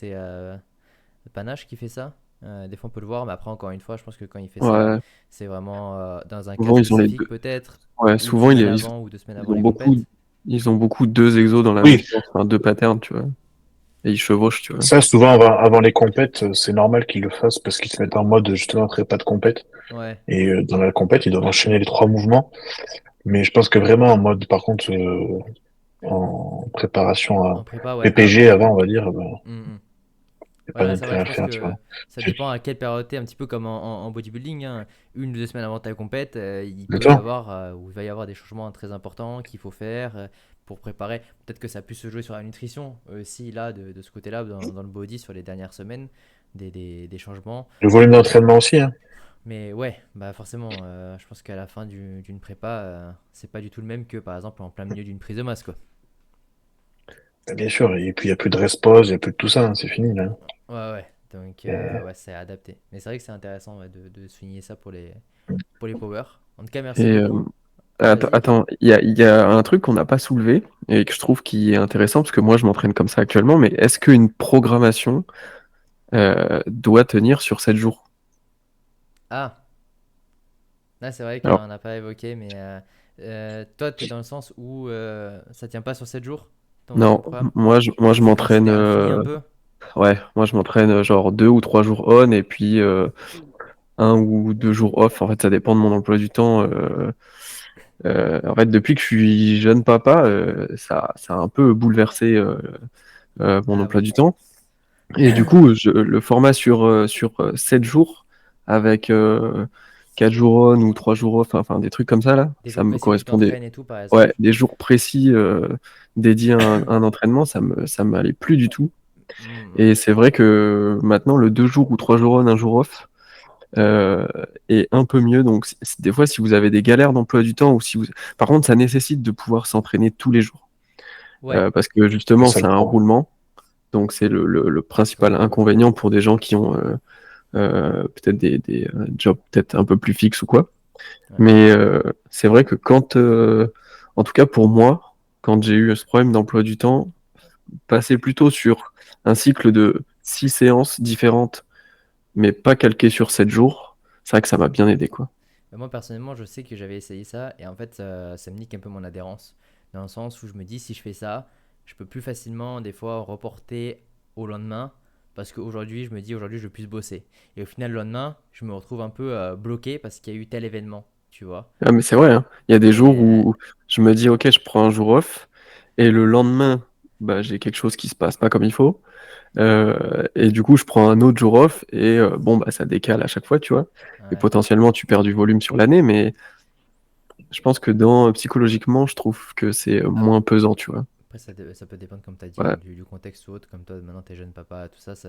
c'est Panache qui fait ça. Des fois on peut le voir, mais après encore une fois, je pense que quand il fait ça, Ouais. c'est vraiment dans un cas Souvent, ils ont les spécifique deux. peut-être, Ouais, une souvent, semaine avant ou 2 semaines ils avant ont les beaucoup, compètes. ils ont beaucoup deux exos dans la même Oui, séance, enfin, deux patterns, tu vois. Et ils chevauchent, tu vois. ça souvent avant les compètes, c'est normal qu'ils le fassent parce qu'ils se mettent en mode justement prépa de compète. Ouais, Et dans la compète, ils doivent enchaîner les trois mouvements. Mais je pense que vraiment en mode, par contre, en préparation en à prépa, ouais, PPG avant. avant, on va dire, ben, Mm, mm. y a Ouais, pas là c'est vrai, d'intérêt je à pense faire, tu vois. que ça dépend à quelle période t'es, un petit peu comme en bodybuilding, hein. 1 ou 2 semaines avant ta compète, il peut y D'accord? avoir, ou il va y avoir des changements très importants qu'il faut faire pour préparer. Peut-être que ça puisse se jouer sur la nutrition aussi, là, de ce côté-là, dans le body, sur les dernières semaines, des changements. Le volume Mais, d'entraînement aussi, hein. mais ouais, bah forcément, je pense qu'à la fin d'une prépa, c'est pas du tout le même que par exemple en plein milieu d'une prise de masse, quoi. Bien sûr. Et puis il y a plus de rest-pause, il y a plus de tout ça, hein, c'est fini, là. Ouais, ouais. Donc, Et, ouais, c'est adapté. Mais c'est vrai que c'est intéressant, ouais, de souligner ça pour les power. En tout cas, merci Et beaucoup. Vas-y. attends, il y a un truc qu'on n'a pas soulevé et que je trouve qui est intéressant parce que moi, je m'entraîne comme ça actuellement, mais est-ce qu'une programmation doit tenir sur 7 jours? Ah, là, c'est vrai Alors, qu'on n'a pas évoqué, mais toi, tu es dans le sens où ça tient pas sur 7 jours, ton non, programme. moi, je C'est m'entraîne, considéré fini un peu. ouais, moi, je m'entraîne genre 2 ou 3 jours on et puis 1 ou 2 jours off. En fait, ça dépend de mon emploi du temps. En fait, depuis que je suis jeune papa, ça a un peu bouleversé mon Ah emploi oui. du temps. Et du coup, le format sur 7 jours avec 4 jours on ou 3 jours off, enfin des trucs comme ça, là, Des ça jours me précis où tu correspondait. t'entraînes et tout, par Ouais, exemple. des jours précis dédiés à un entraînement, ça m'allait plus du tout. Hmm. Et c'est vrai que maintenant, le 2 jours ou 3 jours on, 1 jour off, euh, est un peu mieux. Donc, des fois, si vous avez des galères d'emploi du temps ou si vous... Par contre, ça nécessite de pouvoir s'entraîner tous les jours. Ouais, Parce que C'est justement, ça c'est le un point. roulement. Donc, c'est le c'est principal vrai. inconvénient pour des gens qui ont peut-être des jobs peut-être un peu plus fixes ou quoi. Ouais. Mais c'est vrai que en tout cas pour moi, quand j'ai eu ce problème d'emploi du temps, passer plutôt sur un cycle de 6 séances différentes, mais pas calqué sur 7 jours, c'est vrai que ça m'a bien aidé, quoi. Moi, personnellement, je sais que j'avais essayé ça et en fait, ça me nique un peu mon adhérence. dans le sens où je me dis si je fais ça, je peux plus facilement des fois reporter au lendemain parce qu'aujourd'hui je me dis aujourd'hui je vais plus bosser. Et au final le lendemain, je me retrouve un peu bloqué parce qu'il y a eu tel événement, tu vois. Ah, mais c'est vrai, hein. Il y a des jours Et où je me dis, ok, je prends un jour off, et le lendemain, bah, j'ai quelque chose qui se passe pas comme il faut. Et du coup, je prends un autre jour off, et bon, bah, ça décale à chaque fois, tu vois. Et ouais. potentiellement, tu perds du volume sur l'année, mais je pense que psychologiquement, je trouve que c'est moins pesant, tu vois. Après, ça peut dépendre, comme tu as dit, hein, Ouais. du contexte ou autre. Comme toi, maintenant, tu es jeune papa, tout ça, ça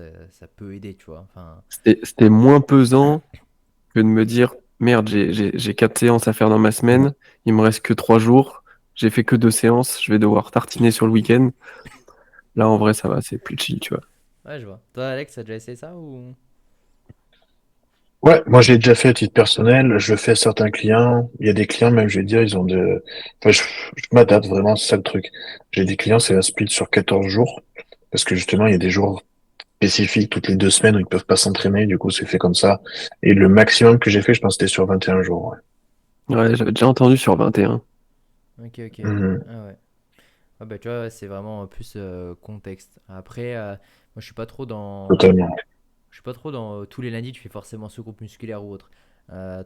peut aider, tu vois. Enfin, C'était moins pesant que de me dire, merde, j'ai 4 séances à faire dans ma semaine, il me reste que 3 jours, j'ai fait que 2 séances, je vais devoir tartiner sur le week-end. Là, en vrai, ça va, c'est plus chill, tu vois. ouais, je vois. Toi, Alex, t'as déjà essayé ça ou... Ouais, moi j'ai déjà fait à titre personnel, je le fais à certains clients. Il y a des clients, même je vais dire, ils ont de. Enfin, je m'adapte vraiment, c'est ça le truc. J'ai des clients, c'est la split sur 14 jours. Parce que justement, il y a des jours spécifiques toutes les 2 semaines où ils peuvent pas s'entraîner, du coup c'est fait comme ça. Et le maximum que j'ai fait, je pense que c'était sur 21 jours. Ouais. Ouais, j'avais déjà entendu sur 21. Ok, ok. Mhm. Ah ouais. Ah bah, tu vois, c'est vraiment plus contexte. Après, moi, je suis pas trop dans... Totalement. Je suis pas trop dans tous les lundis, tu fais forcément ce groupe musculaire ou autre.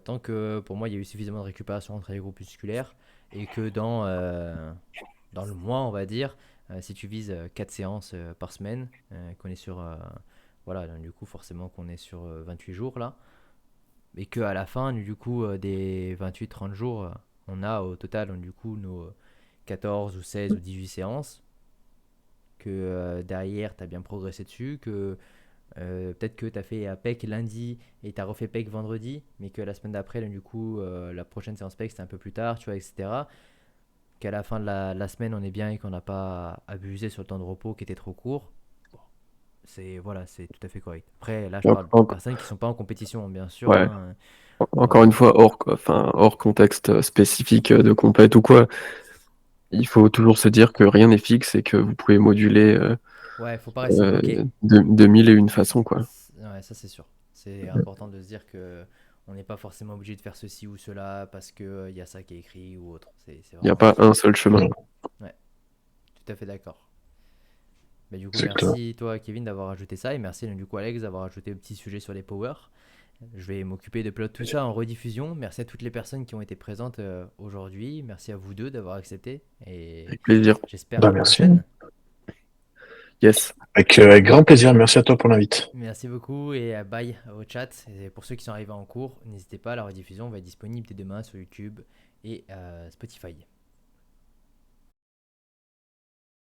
Tant que pour moi, il y a eu suffisamment de récupération entre les groupes musculaires et que dans le mois, on va dire, si tu vises 4 séances par semaine, qu'on est sur. Voilà, donc, du coup, forcément qu'on est sur 28 jours là, et qu'à la fin, du coup, des 28-30 jours, on a au total, donc, du coup, nos 14 ou 16 ou 18 séances, que derrière, tu as bien progressé dessus, que peut-être que tu as fait PEC lundi et tu as refait PEC vendredi, mais que la semaine d'après, donc, du coup, la prochaine séance PEC, c'était un peu plus tard, tu vois, etc. Qu'à la fin de la semaine, on est bien et qu'on n'a pas abusé sur le temps de repos qui était trop court, bon, c'est voilà, c'est tout à fait correct. Après, là, je Et parle pour personnes qui sont pas en compétition, bien sûr, ouais, hein. encore une Voilà. fois, hors contexte spécifique de compète ou quoi, il faut toujours se dire que rien n'est fixe et que vous pouvez moduler Ouais, faut pas rester bloqué. de mille et une façons, quoi. Ouais, ça c'est sûr. C'est important de se dire que on n'est pas forcément obligé de faire ceci ou cela parce que il y a ça qui est écrit ou autre. C'est Il n'y a vraiment pas ça. un seul chemin. Ouais, Ouais, tout à fait d'accord. Mais du coup, exactement. merci toi, Kevin, d'avoir ajouté ça et merci du coup, Alex, d'avoir ajouté un petit sujet sur les power. Je vais m'occuper de plot tout ça en rediffusion. Merci à toutes les personnes qui ont été présentes aujourd'hui. Merci à vous deux d'avoir accepté. Et Avec plaisir. j'espère à Bah, une merci. prochaine. Yes. Avec grand plaisir. Merci à toi pour l'invite. Merci beaucoup et bye au chat. Et pour ceux qui sont arrivés en cours, n'hésitez pas, la rediffusion va être disponible dès demain sur YouTube et Spotify.